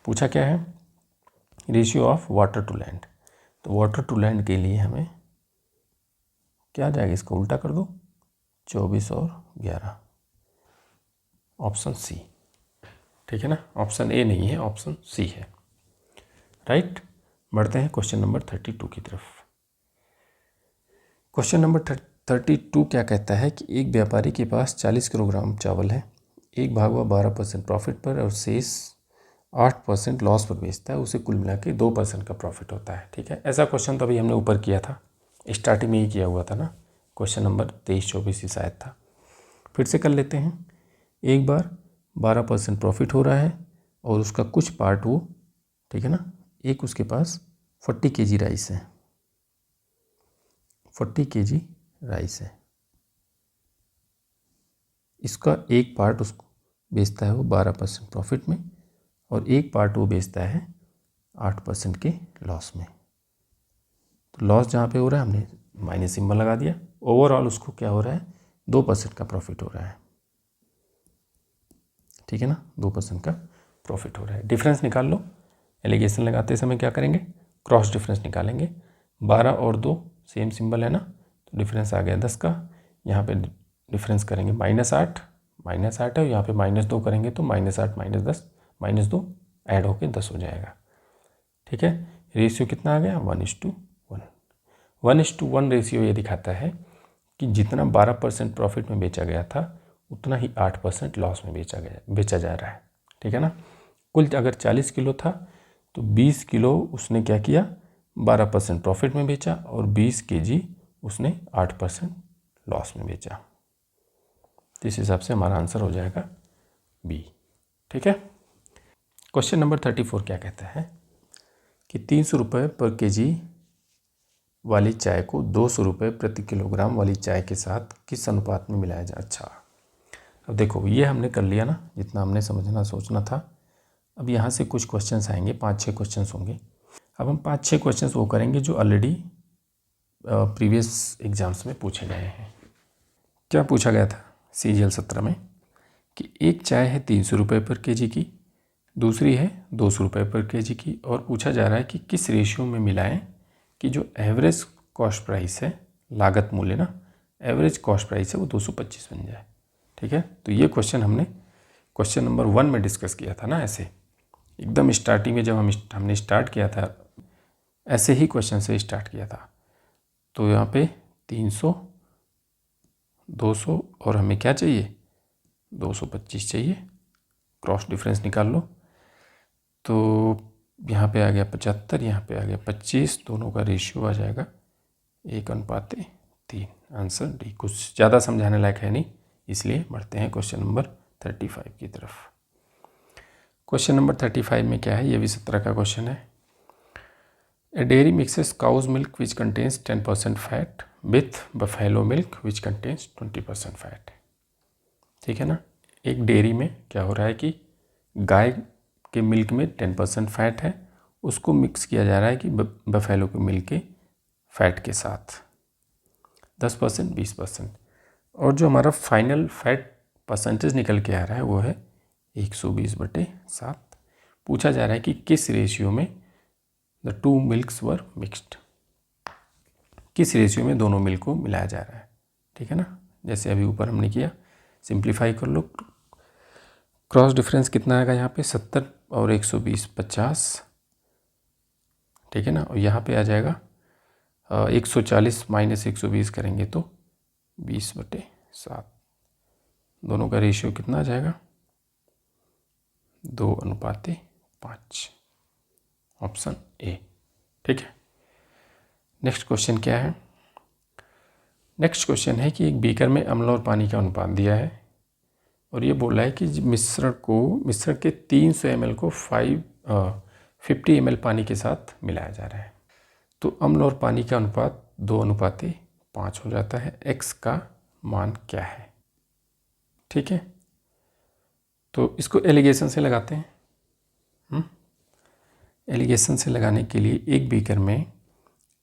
पूछा क्या है, ratio of water to land. तो वाटर टू लैंड के लिए हमें क्या आ जाएगा, इसको उल्टा कर दो, 24 और 11, ऑप्शन सी, ठीक है ना। ऑप्शन ए नहीं है, ऑप्शन सी है, राइट। बढ़ते हैं क्वेश्चन नंबर 32 की तरफ। क्वेश्चन नंबर 32 क्या कहता है कि एक व्यापारी के पास 40 किलोग्राम चावल है, एक भाग वह 12% प्रॉफिट पर और शेष 8% लॉस पर बेचता है, उसे कुल मिला के 2% का प्रॉफिट होता है, ठीक है। ऐसा क्वेश्चन तो अभी हमने ऊपर किया था, स्टार्टिंग में ही किया हुआ था ना, क्वेश्चन नंबर 23-24 ही शायद था। फिर से कर लेते हैं। एक बार 12% प्रॉफिट हो रहा है और उसका कुछ पार्ट वो, ठीक है ना, एक उसके पास 40 kg राइस है, 40 kg राइस है, इसका एक पार्ट उसको बेचता है वो 12% प्रॉफिट में और एक पार्ट वो बेचता है 8% के लॉस में। तो लॉस जहाँ पे हो रहा है हमने माइनस सिंबल लगा दिया। ओवरऑल उसको क्या हो रहा है, 2% का प्रॉफिट हो रहा है, ठीक है ना, 2% का प्रॉफिट हो रहा है। डिफरेंस निकाल लो। एलिगेशन लगाते समय क्या करेंगे, क्रॉस डिफरेंस निकालेंगे। 12 और 2 सेम सिंबल है ना, तो डिफरेंस आ गया 10 का। यहाँ पे डिफरेंस करेंगे -8 है, और यहाँ पे -2 करेंगे तो -8 -10 -2 ऐड होके 10 हो जाएगा, ठीक है। रेशियो कितना आ गया, 1:1। 1:1 रेशियो ये दिखाता है कि जितना 12% प्रॉफिट में बेचा गया था उतना ही 8% लॉस में बेचा जा रहा है, ठीक है ना। कुल अगर 40 किलो था तो 20 किलो उसने क्या किया, 12% प्रॉफिट में बेचा और 20 kg उसने 8% लॉस में बेचा। तो इस हिसाब से हमारा आंसर हो जाएगा बी, ठीक है। क्वेश्चन नंबर 34 क्या कहता है कि 300 रुपये पर kg वाली चाय को 200 रुपये प्रति किलोग्राम वाली चाय के साथ किस अनुपात में मिलाया जाए। अच्छा, अब देखो ये हमने कर लिया ना, जितना हमने समझना सोचना था। अब यहाँ से कुछ क्वेश्चंस आएंगे, 5-6 क्वेश्चंस होंगे। अब हम 5-6 क्वेश्चंस वो करेंगे जो ऑलरेडी प्रीवियस एग्जाम्स में पूछे गए हैं। क्या पूछा गया था CGL 17 में कि एक चाय है 300 रुपये पर kg की, दूसरी है 200 रुपये पर kg की, और पूछा जा रहा है कि किस रेशियो में मिलाएं कि जो एवरेज कॉस्ट प्राइस है, लागत मूल्य ना, एवरेज कॉस्ट प्राइस है वो 225 बन जाए, ठीक है। तो ये क्वेश्चन हमने क्वेश्चन नंबर 1 में डिस्कस किया था ना, ऐसे एकदम स्टार्टिंग में जब हमने स्टार्ट किया था ऐसे ही क्वेश्चन से स्टार्ट किया था। तो यहाँ पे 300 200 और हमें क्या चाहिए, 225 चाहिए। क्रॉस डिफरेंस निकाल लो। तो यहाँ पे आ गया 75, यहाँ पे आ गया 25, दोनों का रेशियो आ जाएगा 1:3। Answer D. कुछ ज़्यादा समझाने लायक है नहीं, इसलिए बढ़ते हैं क्वेश्चन नंबर 35 की तरफ। क्वेश्चन नंबर 35 में क्या है, ये भी 17 का क्वेश्चन है। A dairy mixes cow's milk which contains 10% fat with buffalo milk which contains 20% fat. ठीक है ना। एक डेयरी में क्या हो रहा है कि गाय के मिल्क में 10% फैट है, उसको मिक्स किया जा रहा है कि बफेलो के मिल्क के फैट के साथ 10% 20%, और जो हमारा फाइनल फैट परसेंटेज निकल के आ रहा है वो है 120/7। पूछा जा रहा है कि किस रेशियो में the two milks were mixed, किस रेशियो में दोनों मिल्क को मिलाया जा रहा है। ठीक है ना, जैसे अभी ऊपर हमने किया, सिंप्लीफाई कर लो। क्रॉस डिफरेंस कितना आएगा यहाँ पे 70 और 120 50, ठीक है ना। और यहाँ पे आ जाएगा 140 माइनस 120 करेंगे तो 20/7। दोनों का रेशियो कितना आ जाएगा 2:5। Option A. ठीक है। नेक्स्ट क्वेश्चन क्या है। नेक्स्ट क्वेश्चन है कि एक बीकर में अम्ल और पानी का अनुपात दिया है और ये बोला है कि मिश्रण के 300 ml को 50 ml पानी के साथ मिलाया जा रहा है। तो अम्ल और पानी का अनुपात 2:5 हो जाता है। x का मान क्या है। ठीक है, तो इसको एलिगेशन से लगाते हैं। एलिगेशन से लगाने के लिए एक बीकर में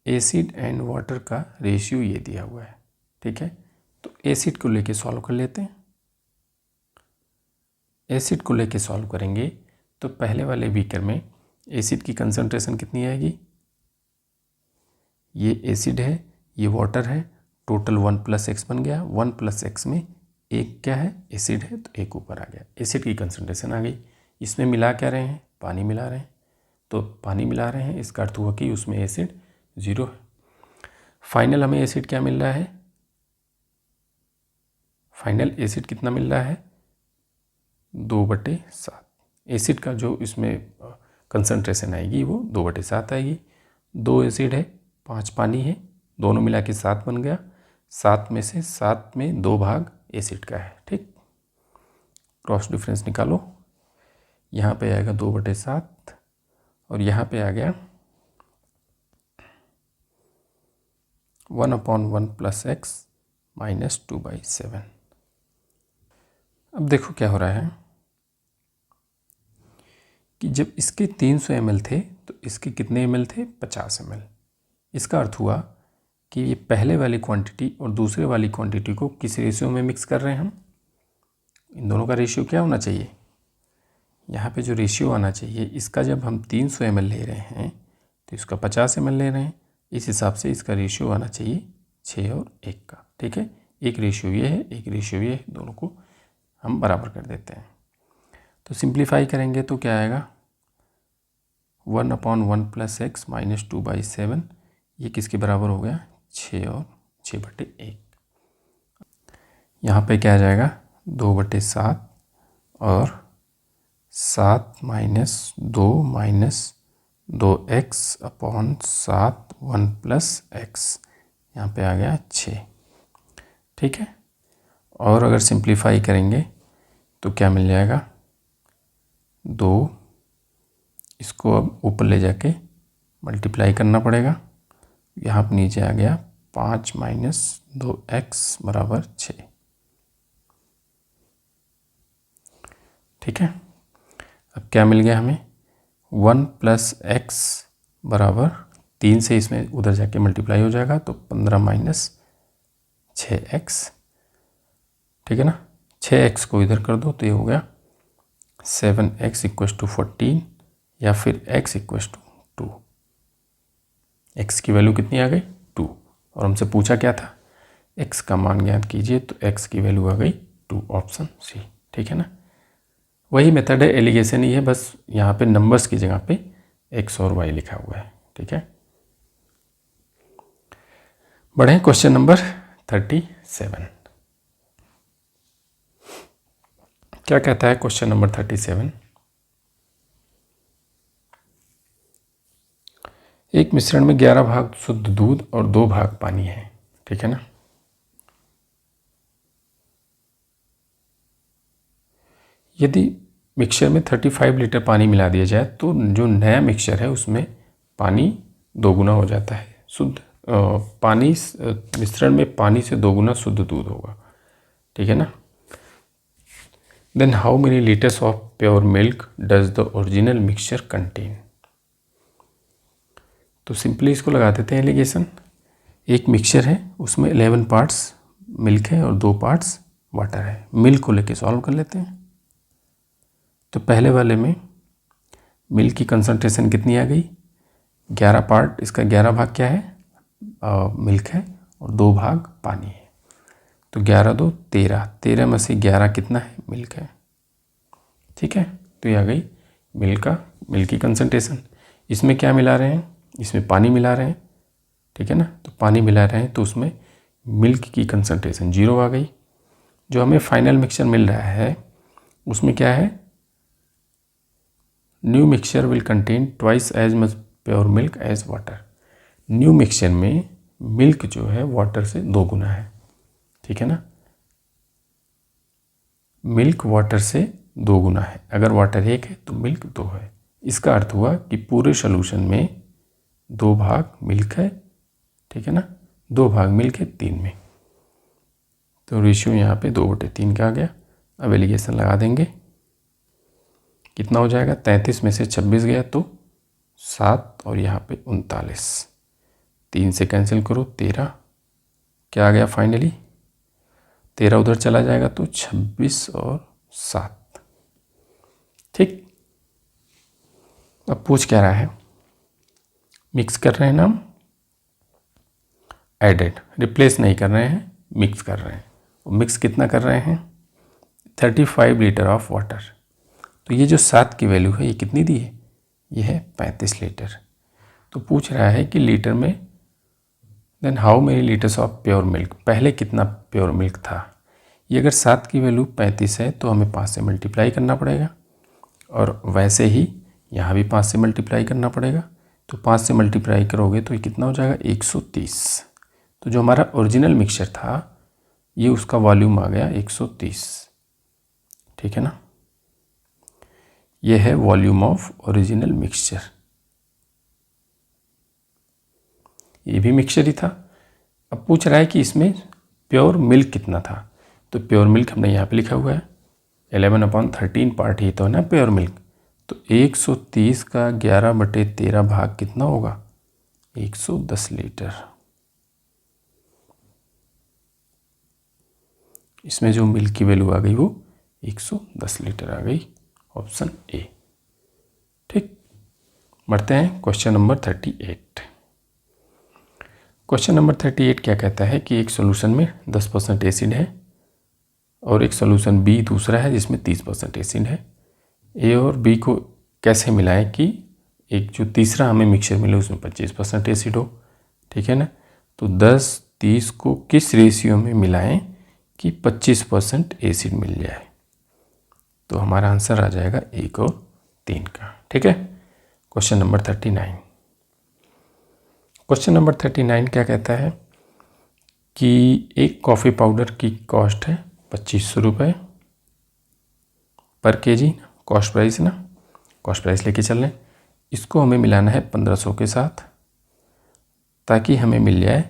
एसिड एंड वाटर का रेशियो ये दिया हुआ है। ठीक है, तो एसिड को लेके सॉल्व कर लेते हैं। एसिड को लेके सॉल्व करेंगे तो पहले वाले बीकर में एसिड की कंसंट्रेशन कितनी आएगी, ये एसिड है ये वाटर है, टोटल 1 + x बन गया। 1 + x में एक क्या है एसिड है तो एक ऊपर आ गया, एसिड की कंसंट्रेशन आ गई। इसमें मिला क्या रहे हैं, पानी मिला रहे हैं, तो पानी मिला रहे हैं, इसका अर्थ हुआ कि उसमें एसिड 0 है। फाइनल हमें एसिड क्या मिल रहा है, फाइनल एसिड कितना मिल रहा है 2/7। एसिड का जो इसमें कंसंट्रेशन आएगी वो 2/7 आएगी। 2 एसिड है 5 पानी है, दोनों मिला के 7 बन गया। 7 में से 7 में 2 भाग एसिड का है। ठीक, क्रॉस डिफरेंस निकालो। यहाँ पे आएगा 2/7 और यहाँ पे आ गया 1/1 + x - 2/7। अब देखो क्या हो रहा है कि जब इसके 300 ml थे तो इसके कितने ml थे 50 ml। इसका अर्थ हुआ कि ये पहले वाली क्वांटिटी और दूसरे वाली क्वांटिटी को किस रेशियो में मिक्स कर रहे हैं हम। इन दोनों का रेशियो क्या होना चाहिए, यहाँ पे जो रेशियो आना चाहिए, इसका जब हम 300 ml ले रहे हैं तो इसका 50 ml ले रहे हैं, इस हिसाब से इसका रेशियो आना चाहिए 6 और 1 का। ठीक है, एक रेशियो ये है एक रेशियो ये है, दोनों को हम बराबर कर देते हैं। तो सिंप्लीफाई करेंगे तो क्या आएगा 1/1 + x - 2/7। ये किसके बराबर हो गया 6 और 6/1। यहाँ पे क्या आ जाएगा 2/7 और 7 - 2 - 2x/7 1 + x, यहाँ पे आ गया 6। ठीक है, और अगर सिंप्लीफाई करेंगे तो क्या मिल जाएगा 2, इसको अब ऊपर ले जाके मल्टीप्लाई करना पड़ेगा। यहाँ पर नीचे आ गया 5 - 2x = 6। ठीक है, अब क्या मिल गया हमें 1 + x = 3 से इसमें उधर जाके मल्टीप्लाई हो जाएगा तो 15 - 6x। ठीक है ना, 6x को इधर कर दो तो ये हो गया 7x = 14 या फिर x = 2। x की वैल्यू कितनी आ गई 2, और हमसे पूछा क्या था x का मान ज्ञात कीजिए, तो x की वैल्यू आ गई 2, ऑप्शन सी। ठीक है ना, वही मेथड है, एलिगेशन ही है, बस यहाँ पे नंबर्स की जगह पे x और y लिखा हुआ है। ठीक है, बढ़े क्वेश्चन नंबर 37। क्या कहता है क्वेश्चन नंबर 37। एक मिश्रण में 11 भाग शुद्ध दूध और 2 भाग पानी है। ठीक है ना, यदि मिक्सचर में 35 लीटर पानी मिला दिया जाए तो जो नया मिक्सचर है उसमें पानी दोगुना हो जाता है। शुद्ध पानी मिश्रण में पानी से दोगुना शुद्ध दूध होगा, ठीक है ना। Then how many litres of pure milk does the original mixture contain. तो सिंपली इसको लगा देते हैं एलिगेशन। एक मिक्सचर है, उसमें 11 पार्ट्स मिल्क है और 2 पार्ट्स वाटर है। मिल्क को लेके सॉल्व कर लेते हैं। तो पहले वाले में मिल्क की कंसंट्रेशन कितनी आ गई, 11 पार्ट, इसका 11 भाग क्या है, मिल्क है और 2 भाग पानी है। तो 11 2 13, 13 में से 11 कितना है, मिल्क है, ठीक है। तो ये आ गई मिल्क की कंसंट्रेशन। इसमें क्या मिला रहे हैं, इसमें पानी मिला रहे हैं, ठीक है ना। तो पानी मिला रहे हैं तो उसमें मिल्क की कंसंट्रेशन 0 आ गई। जो हमें फाइनल मिक्सचर मिल रहा है उसमें क्या है, new mixture will contain twice as much pure milk as water. New mixture में मिल्क जो है वाटर से 2 गुना है, ठीक है ना। मिल्क वाटर से 2 गुना है। अगर वाटर 1 है तो मिल्क 2 है। इसका अर्थ हुआ कि पूरे सोल्यूशन में 2 भाग मिल्क है, ठीक है ना, 2 भाग मिल्क है 3 में। तो रेशियो यहाँ पे 2/3 का आ गया। अब एलिगेशन लगा देंगे, कितना हो जाएगा, 33 में से 26 गया तो 7 और यहाँ पे 39, 3 से कैंसिल करो 13, क्या आ गया फाइनली, 13 उधर चला जाएगा तो 26 और 7, ठीक। अब पूछ क्या रहा है, मिक्स कर रहे हैं ना हम, एडेड, रिप्लेस नहीं कर रहे हैं, मिक्स कर रहे हैं। मिक्स कितना कर रहे हैं, 35 लीटर ऑफ वाटर। तो ये जो 7 की वैल्यू है ये कितनी दी है, ये है 35 लीटर। तो पूछ रहा है कि लीटर में, then how many litres of pure milk, पहले कितना प्योर मिल्क था। ये अगर 7 की वैल्यू 35 है तो हमें 5 से मल्टीप्लाई करना पड़ेगा, और वैसे ही यहाँ भी 5 से मल्टीप्लाई करना पड़ेगा। तो 5 से मल्टीप्लाई करोगे तो ये कितना हो जाएगा, 130। तो जो हमारा ओरिजिनल मिक्सचर था ये उसका वॉल्यूम आ गया 130, ठीक है ना। ये है वॉल्यूम ऑफ ओरिजिनल मिक्सचर। ये भी मिक्सचर ही था। अब पूछ रहा है कि इसमें प्योर मिल्क कितना था। तो प्योर मिल्क हमने यहाँ पे लिखा हुआ है 11/13 पार्ट ही तो है ना प्योर मिल्क। तो 130 का 11/13 भाग कितना होगा, 110 लीटर। इसमें जो मिल्क की वैल्यू आ गई वो 110 लीटर आ गई, ऑप्शन ए, ठीक। बढ़ते हैं क्वेश्चन नंबर 38। क्वेश्चन नंबर 38 क्या कहता है कि एक सॉल्यूशन में 10% एसिड है और एक सॉल्यूशन बी दूसरा है जिसमें 30% एसिड है। ए और बी को कैसे मिलाएं कि एक जो तीसरा हमें मिक्सचर मिले उसमें 25% एसिड हो, ठीक है ना। तो 10-30 को किस रेशियो में मिलाएं कि 25% एसिड मिल जाए। तो हमारा आंसर आ जाएगा 1 और 3 का, ठीक है। Question number 39। क्वेश्चन नंबर 39 क्या कहता है कि एक कॉफ़ी पाउडर की कॉस्ट है 2500 रुपये पर केजी, कॉस्ट प्राइस ना, कॉस्ट प्राइस लेके चल रहे हैं। इसको हमें मिलाना है 1500 के साथ ताकि हमें मिल जाए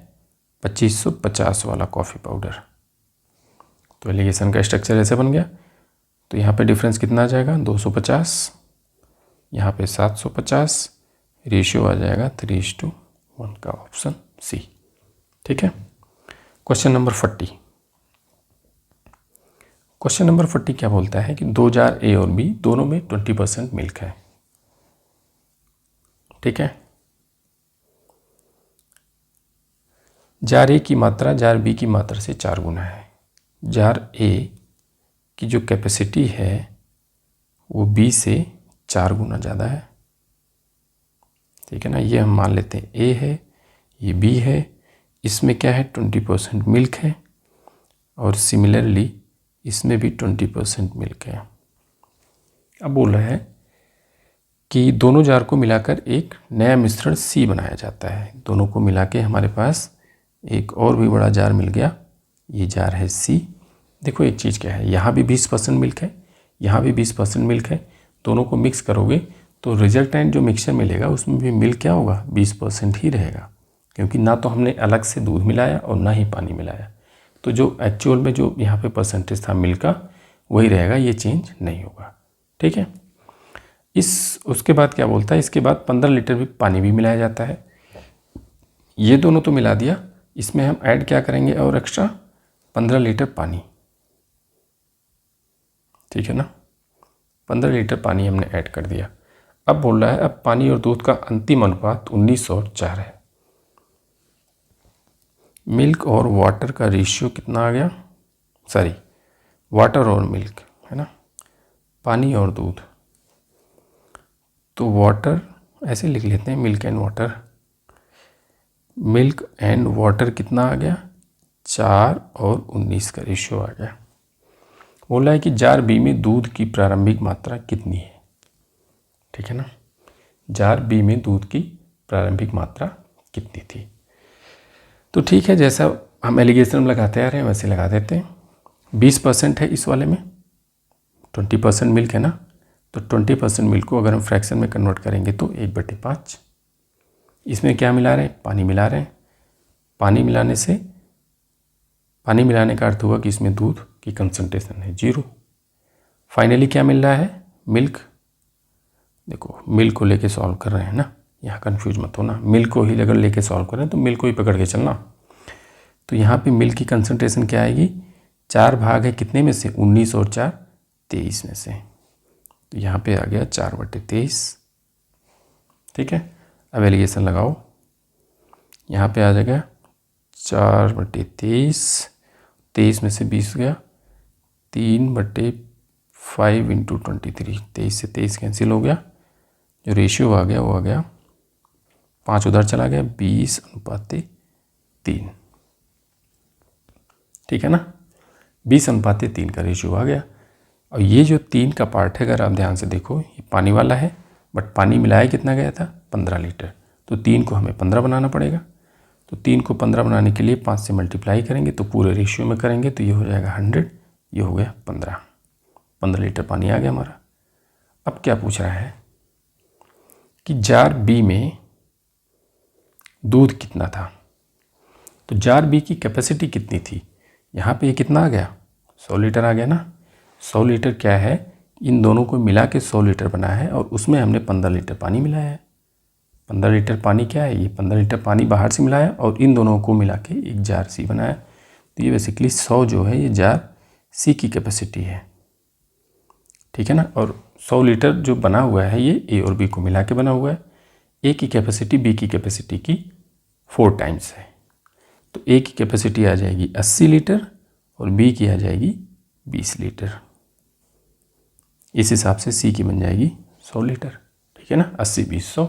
2550 वाला कॉफ़ी पाउडर। तो एलिगेशन का स्ट्रक्चर ऐसे बन गया। तो यहाँ पे डिफरेंस कितना आ जाएगा, 250, यहाँ पे 750, रेशियो आ जाएगा 3:1 का, ऑप्शन सी, ठीक है। Question number 40। क्वेश्चन नंबर 40 क्या बोलता है कि 2 जार ए और बी दोनों में 20% मिल्क है, ठीक है। जार ए की मात्रा जार बी की मात्रा से 4 गुना है। जार ए की जो कैपेसिटी है वो बी से 4 गुना ज़्यादा है, ठीक है ना। ये हम मान लेते हैं ए है, ये बी है, इसमें क्या है 20% मिल्क है और सिमिलरली इसमें भी 20% मिल्क है। अब बोल रहा है कि दोनों जार को मिलाकर एक नया मिश्रण सी बनाया जाता है। दोनों को मिला के हमारे पास एक और भी बड़ा जार मिल गया, ये जार है सी। देखो एक चीज़ क्या है, यहाँ भी 20% मिल्क है, यहाँ भी 20% मिल्क है। दोनों को मिक्स करोगे तो रिजल्टेंट जो मिक्सचर मिलेगा उसमें भी मिल्क क्या होगा, 20% ही रहेगा, क्योंकि ना तो हमने अलग से दूध मिलाया और ना ही पानी मिलाया। तो जो एक्चुअल में जो यहाँ पे परसेंटेज था मिल्क का वही रहेगा, ये चेंज नहीं होगा। ठीक है। उसके बाद क्या बोलता है, इसके बाद 15 लीटर भी पानी भी मिलाया जाता है। ये दोनों तो मिला दिया, इसमें हम ऐड क्या करेंगे और एक्स्ट्रा 15 लीटर पानी। ठीक है ना, 15 लीटर पानी हमने ऐड कर दिया। अब बोल रहा है अब पानी और दूध का अंतिम अनुपात 19:4 है। मिल्क और वाटर का रेशियो कितना आ गया, सॉरी वाटर और मिल्क है ना, पानी और दूध। तो वाटर ऐसे लिख लेते हैं, milk and water. Milk and water कितना आ गया, 4 और 19 का रेशियो आ गया। बोला है कि जार बी में दूध की प्रारंभिक मात्रा कितनी है। ठीक है ना, जार बी में दूध की प्रारंभिक मात्रा कितनी थी। तो ठीक है, जैसा हम एलिगेशन में लगाते आ रहे हैं वैसे लगा देते हैं। 20% है इस वाले में, 20% मिल्क है ना, तो 20% मिल्क को अगर हम फ्रैक्शन में कन्वर्ट करेंगे तो 1/5। इसमें क्या मिला रहे हैं, पानी मिला रहे हैं। पानी मिलाने का अर्थ हुआ कि इसमें दूध की कंसंट्रेशन है 0। फाइनली क्या मिल रहा है, मिल्क। देखो मिल्क को लेके सॉल्व कर रहे हैं ना, यहाँ कंफ्यूज मत होना, मिल्क को ही अगर लेके सॉल्व कर रहे हैं तो मिल्क को ही पकड़ के चलना। तो यहाँ पे मिल्क की कंसंट्रेशन क्या आएगी, 4 भाग है कितने में से, 19 और 4 23 में से। तो यहाँ पे आ गया 4/23। ठीक है, अब एलिगेशन लगाओ, यहाँ पे आ जाएगा 4/23, 23 में से 20 गया, 3/5 × 23, 23 से 23 कैंसिल हो गया। जो रेशियो आ गया वो आ गया 5 उधर चला गया, 20:3। ठीक है ना, 20:3 का रेशियो आ गया। और ये जो 3 का पार्ट है अगर आप ध्यान से देखो, ये पानी वाला है, बट पानी मिलाया कितना गया था, 15 लीटर। तो 3 को हमें 15 बनाना पड़ेगा। तो 3 को 15 बनाने के लिए 5 से मल्टीप्लाई करेंगे, तो पूरे रेशियो में करेंगे तो ये हो जाएगा 100, ये हो गया 15 लीटर पानी आ गया हमारा। अब क्या पूछ रहा है कि जार बी में दूध कितना था। तो जार बी की कैपेसिटी कितनी थी, यहाँ पे ये कितना आ गया, 100 लीटर आ गया ना। 100 लीटर क्या है, इन दोनों को मिला के 100 लीटर बना है और उसमें हमने 15 लीटर पानी मिलाया है। 15 लीटर पानी क्या है, ये 15 लीटर पानी बाहर से मिलाया और इन दोनों को मिला के एक जार सी बनाया। तो ये बेसिकली 100 जो है ये जार सी की कैपेसिटी है। ठीक है ना, और 100 लीटर जो बना हुआ है ये ए और बी को मिला के बना हुआ है। ए की कैपेसिटी बी की कैपेसिटी की 4 टाइम्स है। तो ए की कैपेसिटी आ जाएगी 80 लीटर और बी की आ जाएगी 20 लीटर। इस हिसाब से सी की बन जाएगी 100 लीटर। ठीक है ना, 80 20 100।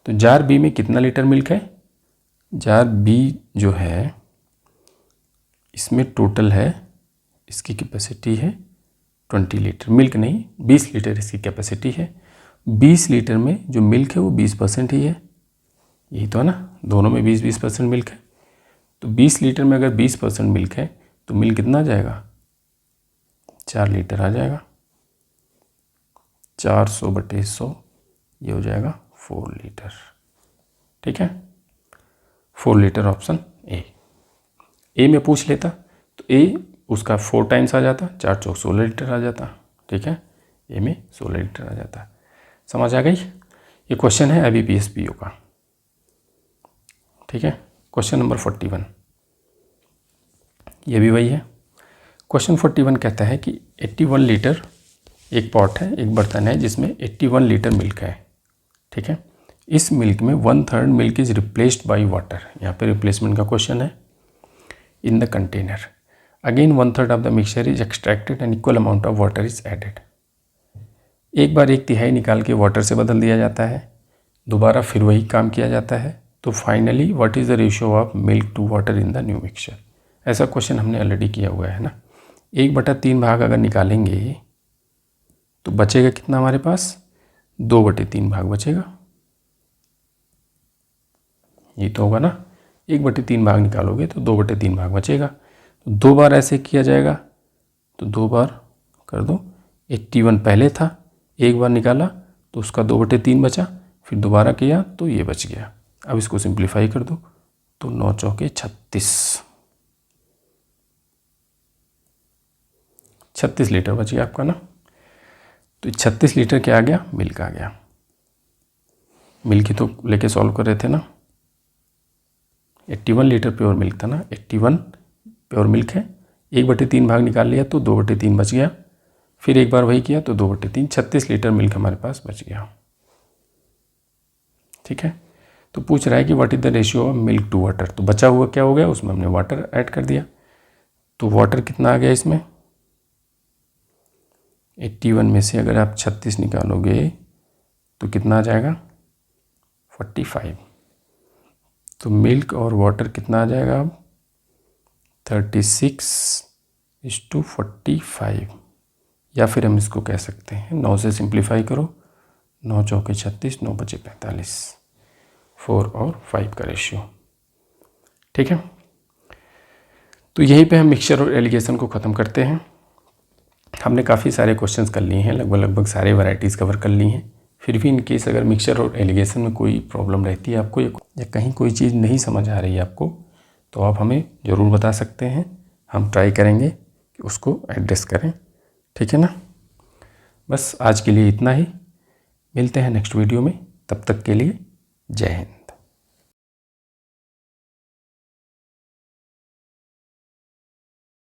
तो जार बी में कितना लीटर मिल्क है, जार बी जो है इसमें टोटल है, इसकी कैपेसिटी है 20 लीटर, मिल्क नहीं 20 लीटर इसकी कैपेसिटी है। 20 लीटर में जो मिल्क है वो 20% ही है, यही तो है ना, दोनों में 20% मिल्क है। तो 20 लीटर में अगर 20% मिल्क है तो मिल्क कितना आ जाएगा, 4 लीटर आ जाएगा। 400/100 ये हो जाएगा 4 लीटर। ठीक है, 4 लीटर ऑप्शन ए में पूछ लेता तो ए उसका 4 टाइम्स आ जाता, 4 चौक 16 लीटर आ जाता। ठीक है, ए में 16 लीटर आ जाता। समझ आ गई। ये क्वेश्चन है IBPS PO का। ठीक है, क्वेश्चन नंबर 41 ये भी वही है। क्वेश्चन 41 कहता है कि 81 लीटर एक पॉट है, एक बर्तन है जिसमें 81 लीटर मिल्क है। ठीक है, इस मिल्क में 1/3 milk is replaced by water. यहाँ पे रिप्लेसमेंट का क्वेश्चन है। In the container again 1/3 of the mixture is extracted and equal amount of water is added. एक बार 1/3 निकाल के वाटर से बदल दिया जाता है, दोबारा फिर वही काम किया जाता है। तो finally what is the ratio of milk to water in the new mixture. ऐसा क्वेश्चन हमने ऑलरेडी किया हुआ है ना। 1/3 भाग अगर निकालेंगे तो बचेगा कितना हमारे पास, 2/3 भाग बचेगा। ये तो होगा ना, 1/3 भाग निकालोगे तो 2/3 भाग बचेगा। तो 2 बार ऐसे किया जाएगा, तो 2 बार कर दो। 81 पहले था, एक बार निकाला तो उसका 2/3 बचा, फिर दोबारा किया तो ये बच गया। अब इसको सिंप्लीफाई कर दो तो 9 चौके 36 लीटर बच गया आपका ना। तो 36 लीटर क्या आ गया, मिल्क आ गया। मिल्क ही तो लेके सॉल्व कर रहे थे ना। 81 लीटर प्योर मिल्क था ना, 81 प्योर मिल्क है। 1/3 भाग निकाल लिया तो 2/3 बच गया, फिर एक बार वही किया तो 2/3, 36 लीटर मिल्क हमारे पास बच गया। ठीक है, तो पूछ रहा है कि what is the ratio of milk to water. तो बचा हुआ क्या हो गया, उसमें हमने वाटर ऐड कर दिया। तो वाटर कितना आ गया इसमें, 81 में से अगर आप 36 निकालोगे तो कितना आ जाएगा, 45। तो मिल्क और वाटर कितना आ जाएगा अब, 36:45। या फिर हम इसको कह सकते हैं 9 से सिंप्लीफाई करो, 9 चौके 36, 9 बचे 45, 4 और 5 का रेशियो। ठीक है, तो यहीं पे हम मिक्सचर और एलिगेशन को ख़त्म करते हैं। हमने काफ़ी सारे क्वेश्चंस कर लिए हैं, लगभग सारे वैरायटीज़ कवर कर ली हैं। फिर भी इन केस अगर मिक्सचर और एलिगेशन में कोई प्रॉब्लम रहती है आपको, या कहीं कोई चीज़ नहीं समझ आ रही है आपको, तो आप हमें ज़रूर बता सकते हैं। हम ट्राई करेंगे कि उसको एड्रेस करें। ठीक है ना, बस आज के लिए इतना ही। मिलते हैं नेक्स्ट वीडियो में, तब तक के लिए जय हिंद।